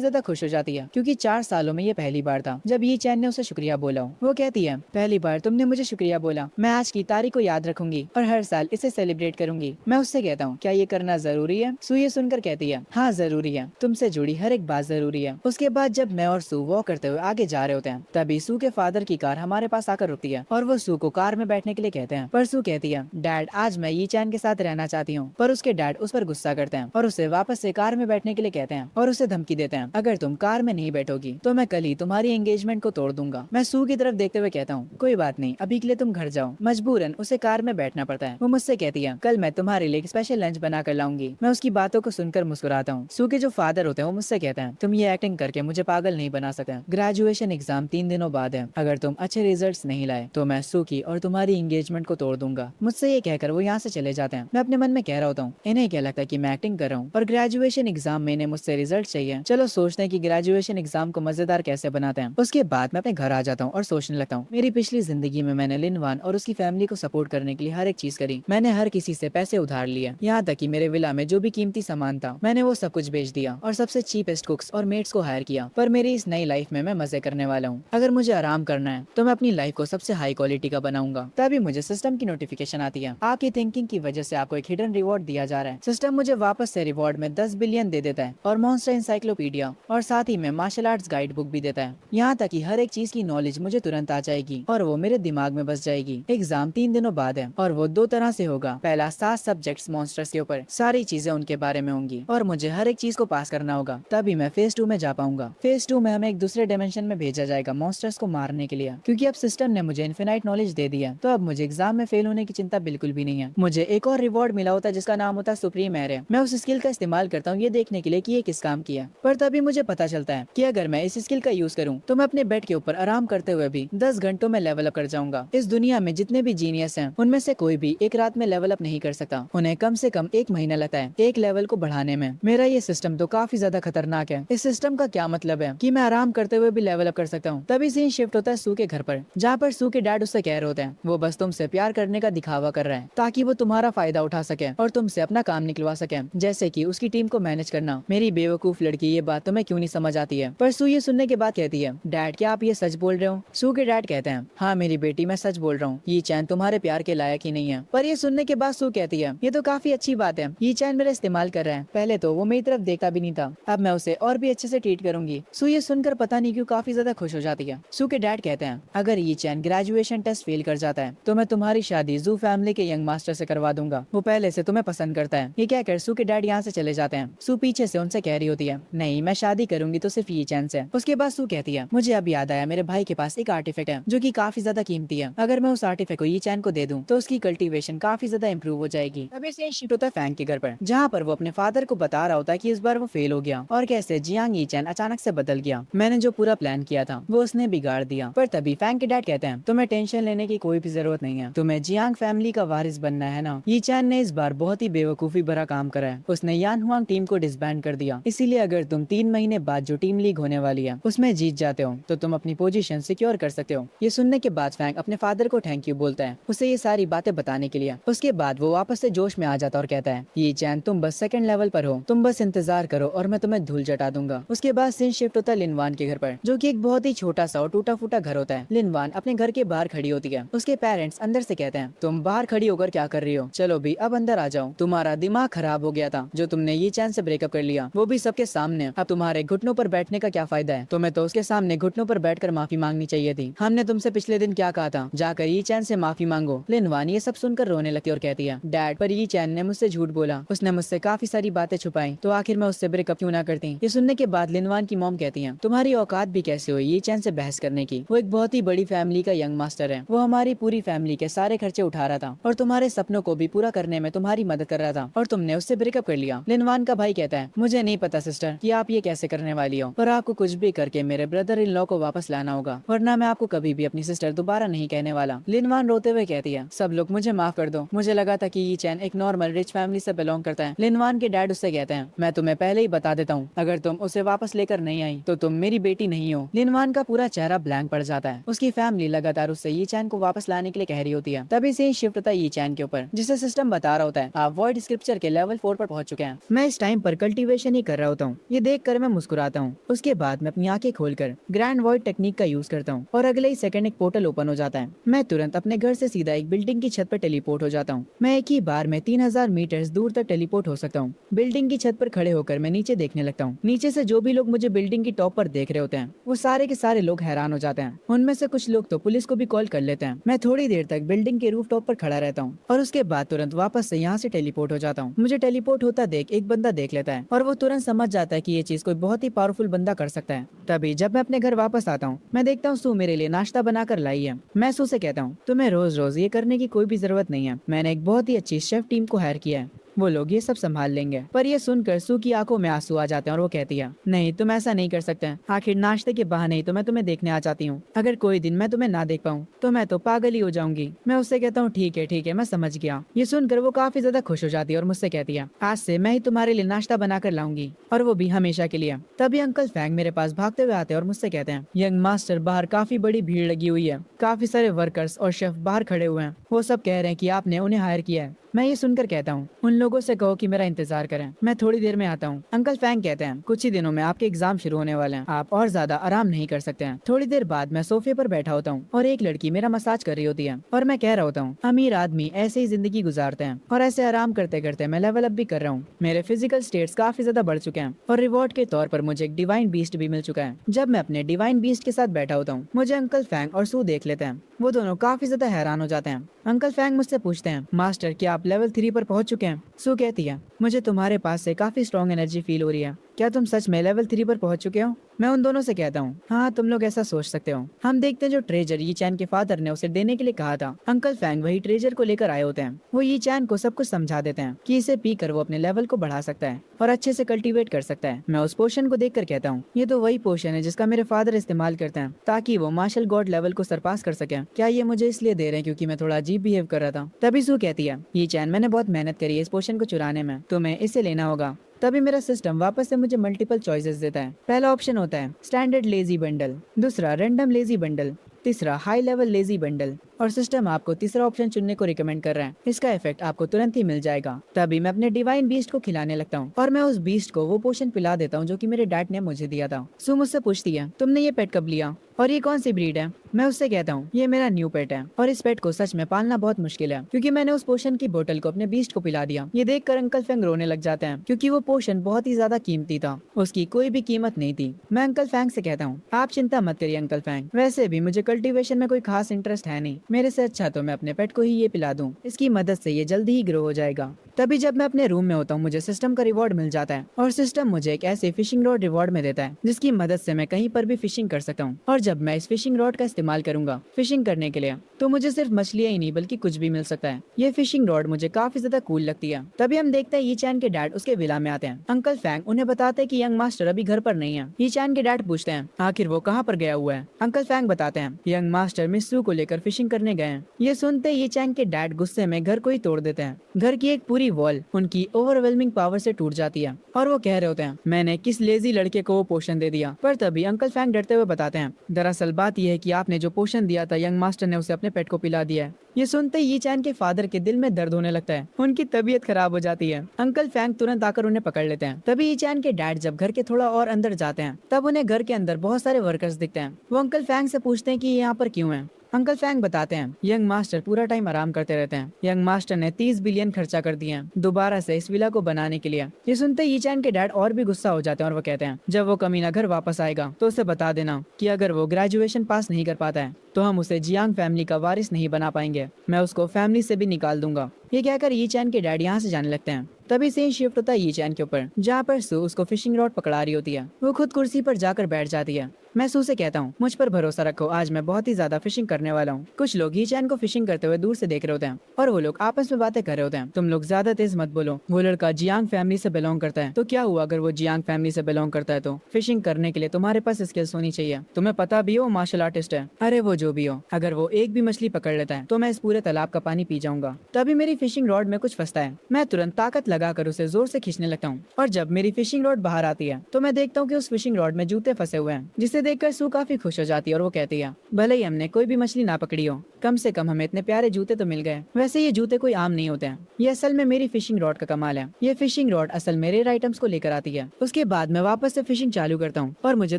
ज्यादा खुश हो जाती है क्योंकि 4 सालों में ये पहली बार था जब ये चैन ने उसे शुक्रिया बोला हो। वो कहती है, पहली बार तुमने मुझे शुक्रिया बोला, मैं आज की तारीख को याद रखूंगी और हर साल इसे सेलिब्रेट करूंगी। मैं उससे कहता हूँ, क्या ये करना जरूरी है? सू ये सुनकर कहती है, हाँ जरूरी है, तुमसे जुड़ी हर एक बात जरूरी है। उसके बाद जब मैं और सू वॉक करते हुए आगे जा रहे होते हैं तभी सू के फादर की कार हमारे पास आकर रुकती है और वो सू को कार में बैठने के लिए कहते हैं। पर सू कहती है, डैड आज मैं यी चैन के साथ रहना चाहती हूँ। पर उसके डैड उस पर गुस्सा करते हैं और उसे वापस से कार में बैठने के लिए कहते हैं और उसे धमकी देते हैं, अगर तुम कार में नहीं बैठोगी तो मैं कल ही तुम्हारी एंगेजमेंट को तोड़ दूंगा। मैं सू की तरफ देखते हुए कहता हूँ, कोई बात नहीं, अभी के लिए तुम घर जाओ। मजबूरन उसे कार में बैठना पड़ता है। वो मुझसे कहती है, कल मैं तुम्हारे लिए एक स्पेशल लंच बना कर लाऊंगी। मैं उसकी बातों को सुनकर मुस्कुराता हूँ। सू के जो फादर होते हैं वो मुझसे कहते हैं, तुम ये एक्टिंग करके मुझे पागल नहीं बना सकते। ग्रेजुएशन एग्जाम 3 दिनों बाद है, अगर तुम अच्छे रिजल्ट्स नहीं लाए तो मैं सू की और तुम्हारी एंगेजमेंट को तोड़ दूंगा। मुझसे ये कहकर वो यहाँ से चले जाते हैं। मैं अपने मन में कह रहा होता हूँ, इन्हें क्या लगता है कि मैं एक्टिंग कर रहा हूँ और ग्रेजुएशन एग्जाम में इन्हें मुझसे रिजल्ट चाहिए। चलो सोचते हैं कि ग्रेजुएशन एग्जाम को मजेदार कैसे बनाते हैं। उसके बाद मैं अपने घर आ जाता हूँ और सोचने लगता हूँ, मेरी पिछली जिंदगी में मैंने लिनवान और उसकी फैमिली को सपोर्ट करने के लिए हर एक चीज करी। मैंने हर किसी से पैसे उधार लिए, यहाँ तक कि मेरे विला में जो भी कीमती सामान था मैंने वो सब कुछ बेच दिया और सबसे चीपेस्ट कुक्स और मेट्स को हायर किया। पर मेरी इस नई लाइफ में मैं मजे करने वाला हूँ। अगर मुझे आराम करना है तो मैं अपनी लाइफ को सबसे हाई क्वालिटी का बनाऊंगा। तभी मुझे सिस्टम की नोटिफिकेशन आती है, आपकी थिंकिंग की वजह से आपको एक हिडन रिवॉर्ड दिया जा रहा है। सिस्टम मुझे वापस से रिवॉर्ड में 10 बिलियन दे देता है और मॉन्स्टर इंसाइक्लोपीडिया और साथ ही में मार्शल आर्ट्स गाइड बुक भी देता है। यहाँ तक कि हर एक चीज की नॉलेज मुझे तुरंत आ जाएगी और वो मेरे दिमाग में बस जाएगी। एग्जाम 3 दिनों बाद है और वो 2 तरह से होगा। पहला 7 सब्जेक्ट्स मॉन्स्टर्स के ऊपर, सारी चीजें उनके बारे में होंगी और मुझे हर एक चीज को पास करना होगा, तभी मैं फेज 2 में जा पाऊंगा। फेज 2 में हमें एक दूसरे डायमेंशन में भेजा जाएगा मॉन्स्टर्स को मारने के लिए। क्योंकि अब सिस्टम ने मुझे इन्फिनाइट नॉलेज दे दिया तो अब मुझे एग्जाम में फेल होने की चिंता बिल्कुल भी नहीं है। मुझे एक और रिवॉर्ड मिला होता है जिसका नाम होता है सुप्रीम एयर। मैं उस स्किल का इस्तेमाल करता हूँ ये देखने के लिए कि ये किस काम की है। पर तभी मुझे पता चलता है कि अगर मैं इस स्किल का यूज करूँ तो मैं अपने बेड के ऊपर आराम करते हुए भी 10 घंटों में लेवल अप कर जाऊंगा। इस दुनिया में जितने भी जीनियस हैं उनमें से कोई भी एक रात में लेवल अप नहीं कर सकता। उन्हें कम से कम 1 महीना लगता है एक लेवल को बढ़ाने में। मेरा ये सिस्टम तो काफी ज्यादा खतरनाक है। इस सिस्टम का क्या मतलब है कि मैं आराम करते हुए भी लेवल अप कर सकता हूँ। तभी सीन शिफ्ट होता है सू के घर पर, जहाँ पर सू के डैड उससे कह रहे होते हैं वो बस तुमसे प्यार करने का दिखावा कर रहा है ताकि वो तुम्हारा फायदा उठा सके और तुमसे अपना काम निकलवा सके, जैसे कि उसकी टीम को मैनेज करना। मेरी बेवकूफ लड़की, ये बात तुम्हें क्यों नहीं समझ आती है? पर सू ये सुनने के बाद कहती है, डैड क्या आप ये सच बोल रहे हो? सू के डैड कहते हैं, हाँ मेरी बेटी मैं सच बोल रहा हूँ, ये चैन तुम्हारे प्यार के लायक ही नहीं है। पर ये सुनने के बाद सू कहती है, ये तो काफी अच्छी बात है, ये चैन मेरा इस्तेमाल कर रहा है। पहले तो वो मेरी तरफ देखता भी नहीं था, अब मैं उसे और भी अच्छे से ट्रीट करूंगी। सू ये सुनकर पता नहीं क्यों काफी ज्यादा खुश हो जाती है। सू के डैड कहते हैं, अगर ये चैन ग्रेजुएशन टेस्ट फेल कर जाता है तो मैं तुम्हारी शादी जू फैमिली के यंग मास्टर से करवा दूंगा, वो पहले से तुम्हें पसंद करता है। ये कहकर सू के डैड यहाँ से चले जाते हैं। सू पीछे से उनसे कह रही होती है, नहीं मैं शादी करूंगी तो सिर्फ ये चैन से। उसके बाद सू कहती है, मुझे अब याद आया मेरे भाई के पास एक आर्टिफैक्ट है जो कि काफी ज्यादा कीमती है। अगर मैं उस आर्टिफैक्ट को ये चैन को दे दूं तो उसकी कल्टीवेशन काफी ज्यादा इंप्रूव हो जाएगी। तभी से शिफ्ट होता है फैंग के घर पर, जहाँ पर वो अपने फादर को बता रहा होता है कि इस बार वो फेल हो गया और कैसे जियांग ये चैन अचानक से बदल गया। मैंने जो पूरा प्लान किया था वो उसने बिगाड़ दिया। पर तभी फैंग के डैड कहते हैं, तुम्हें टेंशन लेने की कोई भी जरूरत नहीं है, तुम्हें जियांग फैमिली का वारिस बनना है ना। ये चैन ने इस बार बहुत ही बेवकूफी भरा काम करा है, उसने यान हुआंग टीम को डिसबैंड कर दिया। इसीलिए अगर तुम 3 महीने बाद जो टीम लीग होने वाली है उसमें जीत जाते हो तो तुम अपनी पोजीशन सिक्योर कर सकते हो। ये सुनने के बाद फैंग अपने फादर को थैंक यू बोलता है, उसे ये सारी सारी बातें बताने के लिए। उसके बाद वो वापस से जोश में आ जाता और कहता है, ये चैन तुम बस सेकंड लेवल पर हो, तुम बस इंतजार करो और मैं तुम्हें धूल चटा दूंगा। उसके बाद सीन शिफ्ट होता है लिनवान के घर पर, जो कि एक बहुत ही छोटा सा और टूटा फूटा घर होता है। लिनवान अपने घर के बाहर खड़ी होती है। उसके पेरेंट्स अंदर से कहते हैं, तुम बाहर खड़ी होकर क्या कर रही हो, चलो भी अब अंदर आ जाओ, तुम्हारा दिमाग खराब हो गया था जो तुमने ये चैन से ब्रेकअप कर लिया, वो भी सबके सामने। अब तुम्हारे घुटनों पर बैठने का क्या फायदा है, तुम्हें तो उसके सामने घुटनों पर बैठकर माफी मांगनी चाहिए थी। हमने तुमसे पिछले दिन क्या कहा था, जाकर ये चैन से माफी मांगो। लिनवान ये सब सुनकर रोने लगती और कहती है, डैड पर ये चैन ने मुझसे झूठ बोला, उसने मुझसे काफी सारी बातें छुपाई, तो आखिर मैं उससे ब्रेकअप क्यों ना करती। ये सुनने के बाद लिनवान की मॉम कहती है, तुम्हारी औकात भी कैसे हुई ये चैन से बहस करने की, वो एक बहुत ही बड़ी फैमिली का यंग मास्टर है, वो हमारी पूरी फैमिली के सारे खर्चे उठा रहा था और तुम्हारे सपनों को भी पूरा करने में तुम्हारी मदद कर रहा था, और तुमने उससे ब्रेकअप कर लिया। लिनवान का भाई कहता है, मुझे नहीं पता सिस्टर कि आप ये कैसे करने वाली हो, पर आपको कुछ भी करके मेरे ब्रदर इन लॉ को वापस लाना होगा, वरना मैं आपको कभी भी अपनी सिस्टर दोबारा नहीं कहने वाला। लिनवान रोते हुए कहती है, सब लोग मुझे माफ कर दो, मुझे लगा था कि ये चैन एक नॉर्मल रिच फैमिली से बिलोंग करता है। लिनवान के डैड उससे कहते हैं, मैं तुम्हें पहले ही बता देता हूँ, अगर तुम उसे वापस लेकर नहीं आई तो तुम मेरी बेटी नहीं हो। लिनवान का पूरा चेहरा ब्लैंक पड़ जाता है। उसकी फैमिली लगातार उससे ये चैन को वापस लाने के लिए कह रही होती है। तभी से शिफ्ट होता है ये चैन के ऊपर, जिसे सिस्टम बता रहा होता है, आप वॉइड स्क्रिप्चर के लेवल 4 पर पहुंच चुके हैं। मैं इस टाइम पर कल्टीवेशन ही कर रहा होता हूँ। ये देख कर मैं मुस्कुराता हूँ। उसके बाद मैं अपनी आंखें खोलकर ग्रैंड वॉइड टेक्निक का यूज करता हूँ और अगले ही सेकंड एक पोर्टल ओपन हो जाता है। मैं तुरंत अपने घर से सीधा एक बिल्डिंग की छत पर टेलीपोर्ट हो जाता हूँ। मैं एक ही बार में 3000 मीटर दूर तक टेलीपोर्ट हो सकता हूँ। बिल्डिंग की छत पर खड़े होकर मैं नीचे देखने लगता हूँ। नीचे से जो भी लोग मुझे बिल्डिंग की टॉप पर देख रहे होते हैं, वो सारे के सारे लोग हैरान हो जाते हैं। उनमें से कुछ लोग तो पुलिस को भी कॉल कर लेते हैं। मैं थोड़ी देर तक बिल्डिंग के रूफ टॉप पर खड़ा रहता हूँ और उसके बाद तुरंत वापस से यहाँ से टेलीपोर्ट हो जाता हूँ। मुझे टेलीपोर्ट होता देख एक बंदा देख लेता है और वो तुरंत समझ जाता है कि ये चीज कोई बहुत ही पावरफुल बंदा कर सकता है। तभी जब मैं अपने घर वापस आता हूँ, मैं देखता हूँ सू मेरे लिए नाश्ता बनाकर लाई है। मैं सू से कहता हूँ, तुम्हें रोज रोज ये करने की कोई भी जरूरत नहीं है, मैंने एक बहुत ही अच्छी शेफ टीम को हायर किया है, वो लोग ये सब संभाल लेंगे। पर ये सुनकर सू की आंखों में आंसू आ जाते हैं और वो कहती है, नहीं तुम ऐसा नहीं कर सकते, आखिर नाश्ते के बहाने ही तो मैं तुम्हें देखने आ जाती हूँ, अगर कोई दिन मैं तुम्हें ना देख पाऊँ तो मैं तो पागल ही हो जाऊंगी। मैं उससे कहता हूँ, ठीक है मैं समझ गया। ये सुनकर वो काफी ज्यादा खुश हो जाती है और मुझसे कहती है, आज से मैं ही तुम्हारे लिए नाश्ता बना कर लाऊंगी, और वो भी हमेशा के लिए। तभी अंकल फैंग मेरे पास भागते हुए आते हैं और मुझसे कहते हैं, यंग मास्टर बाहर काफी बड़ी भीड़ लगी हुई है, काफी सारे वर्कर्स और शेफ बाहर खड़े हुए हैं, वो सब कह रहे हैं कि आपने उन्हें हायर किया है। मैं ये सुनकर कहता हूँ, उन लोगों से कहो कि मेरा इंतजार करें, मैं थोड़ी देर में आता हूँ। अंकल फैंग कहते हैं, कुछ ही दिनों में आपके एग्जाम शुरू होने वाले हैं, आप और ज्यादा आराम नहीं कर सकते हैं। थोड़ी देर बाद मैं सोफे पर बैठा होता हूँ और एक लड़की मेरा मसाज कर रही होती है और मैं कह रहा होता हूँ, अमीर आदमी ऐसे ही जिंदगी गुजारते हैं और ऐसे आराम करते करते मैं लेवल अप भी कर रहा हूँ। मेरे फिजिकल स्टेट्स काफी ज्यादा बढ़ चुके हैं और रिवॉर्ड के तौर पर मुझे एक डिवाइन बीस्ट भी मिल चुका है। जब मैं अपने डिवाइन बीस्ट के साथ बैठा होता हूँ, मुझे अंकल फैंग और सू देख लेते हैं। वो दोनों काफी ज्यादा हैरान हो जाते हैं। अंकल फैंग मुझसे पूछते हैं, मास्टर क्या आप लेवल 3 पर पहुंच चुके हैं? सू कहती है, मुझे तुम्हारे पास से काफी स्ट्रॉन्ग एनर्जी फील हो रही है, क्या तुम सच में लेवल 3 पर पहुंच चुके हो? मैं उन दोनों से कहता हूँ, हाँ तुम लोग ऐसा सोच सकते हो। हम देखते हैं जो ट्रेजर ये चैन के फादर ने उसे देने के लिए कहा था, अंकल फैंग वही ट्रेजर को लेकर आए होते हैं। वो ये चैन को सब कुछ समझा देते हैं कि इसे पीकर वो अपने लेवल को बढ़ा सकता है और अच्छे से कल्टीवेट कर सकता है। मैं उस पोशन को देखकर कहता हूँ, ये तो वही पोशन है जिसका मेरे फादर इस्तेमाल करते हैं ताकि वो मार्शल गॉड लेवल को सरपास कर सके। क्या ये मुझे इसलिए दे रहे हैं क्योंकि मैं थोड़ा अजीब बिहेव कर रहा था? तभी सू कहती है, ये चैन मैंने बहुत मेहनत करी है इस पोशन को चुराने में, तुम्हें इसे लेना होगा। तभी मेरा सिस्टम वापस से मुझे मल्टीपल चॉइसेस देता है। पहला ऑप्शन होता है स्टैंडर्ड लेजी बंडल, दूसरा रैंडम लेजी बंडल, तीसरा हाई लेवल लेजी बंडल, और सिस्टम आपको तीसरा ऑप्शन चुनने को रिकमेंड कर रहा है। इसका इफेक्ट आपको तुरंत ही मिल जाएगा। तभी मैं अपने डिवाइन बीस्ट को खिलाने लगता हूँ और मैं उस बीस्ट को वो पोशन पिला देता हूँ जो कि मेरे डैड ने मुझे दिया था। सू मुझसे पूछती है, तुमने ये पेट कब लिया और ये कौन सी ब्रीड है? मैं उससे कहता हूँ, ये मेरा न्यू पेट है और इस पेट को सच में पालना बहुत मुश्किल है क्योंकि मैंने उस पोशन की बोतल को अपने बीस्ट को पिला दिया। ये देखकर अंकल फैंग रोने लग जाते हैं क्योंकि वो पोशन बहुत ही ज्यादा कीमती था, उसकी कोई भी कीमत नहीं थी। मैं अंकल फैंग से कहता हूँ, आप चिंता मत करिए अंकल फैंग, वैसे भी मुझे कल्टीवेशन में कोई खास इंटरेस्ट है नहीं, मेरे से अच्छा तो मैं अपने पेट को ही ये पिला दूं, इसकी मदद से ये जल्दी ही ग्रो हो जाएगा। तभी जब मैं अपने रूम में होता हूँ, मुझे सिस्टम का रिवॉर्ड मिल जाता है और सिस्टम मुझे एक ऐसे फिशिंग रॉड रिवॉर्ड में देता है जिसकी मदद से मैं कहीं पर भी फिशिंग कर सकता हूँ। और जब मैं इस फिशिंग रॉड का इस्तेमाल करूंगा फिशिंग करने के लिए, तो मुझे सिर्फ मछलियां ही नहीं बल्कि कुछ भी मिल सकता है। ये फिशिंग रॉड मुझे काफी ज्यादा कूल लगती है। तभी हम देखते हैं ये चैन के डैड उसके विला में आते हैं। अंकल फैंग उन्हें बताते हैं कि यंग मास्टर अभी घर पर नहीं है। ये चैन के डैड पूछते हैं, आखिर वो कहाँ पर गया हुआ है? अंकल फैंग बताते हैं, यंग मास्टर मिस सू को लेकर फिशिंग करने गए हैं। ये सुनते ये चैंग के डैड गुस्से में घर को ही तोड़ देते हैं। घर की एक पूरी वॉल उनकी ओवरवेलमिंग पावर से टूट जाती है और वो कह रहे होते हैं, मैंने किस लेजी लड़के को वो पोषण दे दिया। पर तभी अंकल फैंग डरते हुए बताते हैं, दरअसल बात यह है कि आपने जो पोषण दिया था यंग मास्टर ने उसे अपने पेट को पिला दिया है। ये सुनते ही चैन के फादर के दिल में दर्द होने लगता है, उनकी तबीयत खराब हो जाती है। अंकल फैंग तुरंत आकर उन्हें पकड़ लेते हैं। तभी ये चैन के डैड जब घर के थोड़ा और अंदर जाते हैं तब उन्हें घर के अंदर बहुत सारे वर्कर्स दिखते हैं। वो अंकल फैंग से पूछते हैं कि ये यहाँ पर क्यों है। अंकल फैंग बताते हैं, यंग मास्टर पूरा टाइम आराम करते रहते हैं। यंग मास्टर ने 30 बिलियन खर्चा कर दिए हैं दोबारा से इस विला को बनाने के लिए। ये सुनते ही चैन के डैड और भी गुस्सा हो जाते हैं और वो कहते हैं, जब वो कमीना घर वापस आएगा तो उसे बता देना कि अगर वो ग्रेजुएशन पास नहीं कर पाता है तो हम उसे जियांग फैमिली का वारिस नहीं बना पाएंगे। मैं उसको फैमिली से भी निकाल दूंगा। ये कहकर ये चैन के डैड यहाँ से जाने लगते हैं। तभी से शिफ्ट होता है ये चैन के ऊपर, जहाँ पर सू उसको फिशिंग रॉड पकड़ा रही होती है। वो खुद कुर्सी पर जाकर बैठ जाती है। मैं सू से कहता हूँ, मुझ पर भरोसा रखो, आज मैं बहुत ही ज्यादा फिशिंग करने वाला हूँ। कुछ लोग ही चैन को फिशिंग करते हुए दूर से देख रहे होते हैं और वो लोग आपस में बातें कर रहे होते हैं। तुम लोग ज्यादा तेज मत बोलो, वो लड़का जियांग फैमिली से बिलोंग करता है। तो क्या हुआ अगर वो जियांग फैमिली से बिलोंग करता है तो फिशिंग करने के लिए तुम्हारे पास स्किल्स होनी चाहिए। तुम्हें पता भी हो मार्शल आर्टिस्ट है। अरे वो जो भी हो, अगर वो एक भी मछली पकड़ लेता है तो मैं इस पूरे तालाब का पानी पी जाऊंगा। तभी मेरी फिशिंग रॉड में कुछ फंसता है। मैं तुरंत ताकत लगाकर उसे जोर से खींचने लगता हूँ और जब मेरी फिशिंग रॉड बाहर आती है तो मैं देखता हूँ कि उस फिशिंग रॉड में जूते फंसे हुए हैं, जिसे देखकर सू काफी खुश हो जाती है और वो कहती है, भले ही हमने कोई भी मछली ना पकड़ी हो, कम से कम हमें इतने प्यारे जूते तो मिल गए। वैसे ये जूते कोई आम नहीं होते हैं, ये असल में मेरी फिशिंग रॉड का कमाल है। ये फिशिंग रॉड असल में रेयर आइटम्स को लेकर आती है। उसके बाद मैं वापस से फिशिंग चालू करता हूँ और मुझे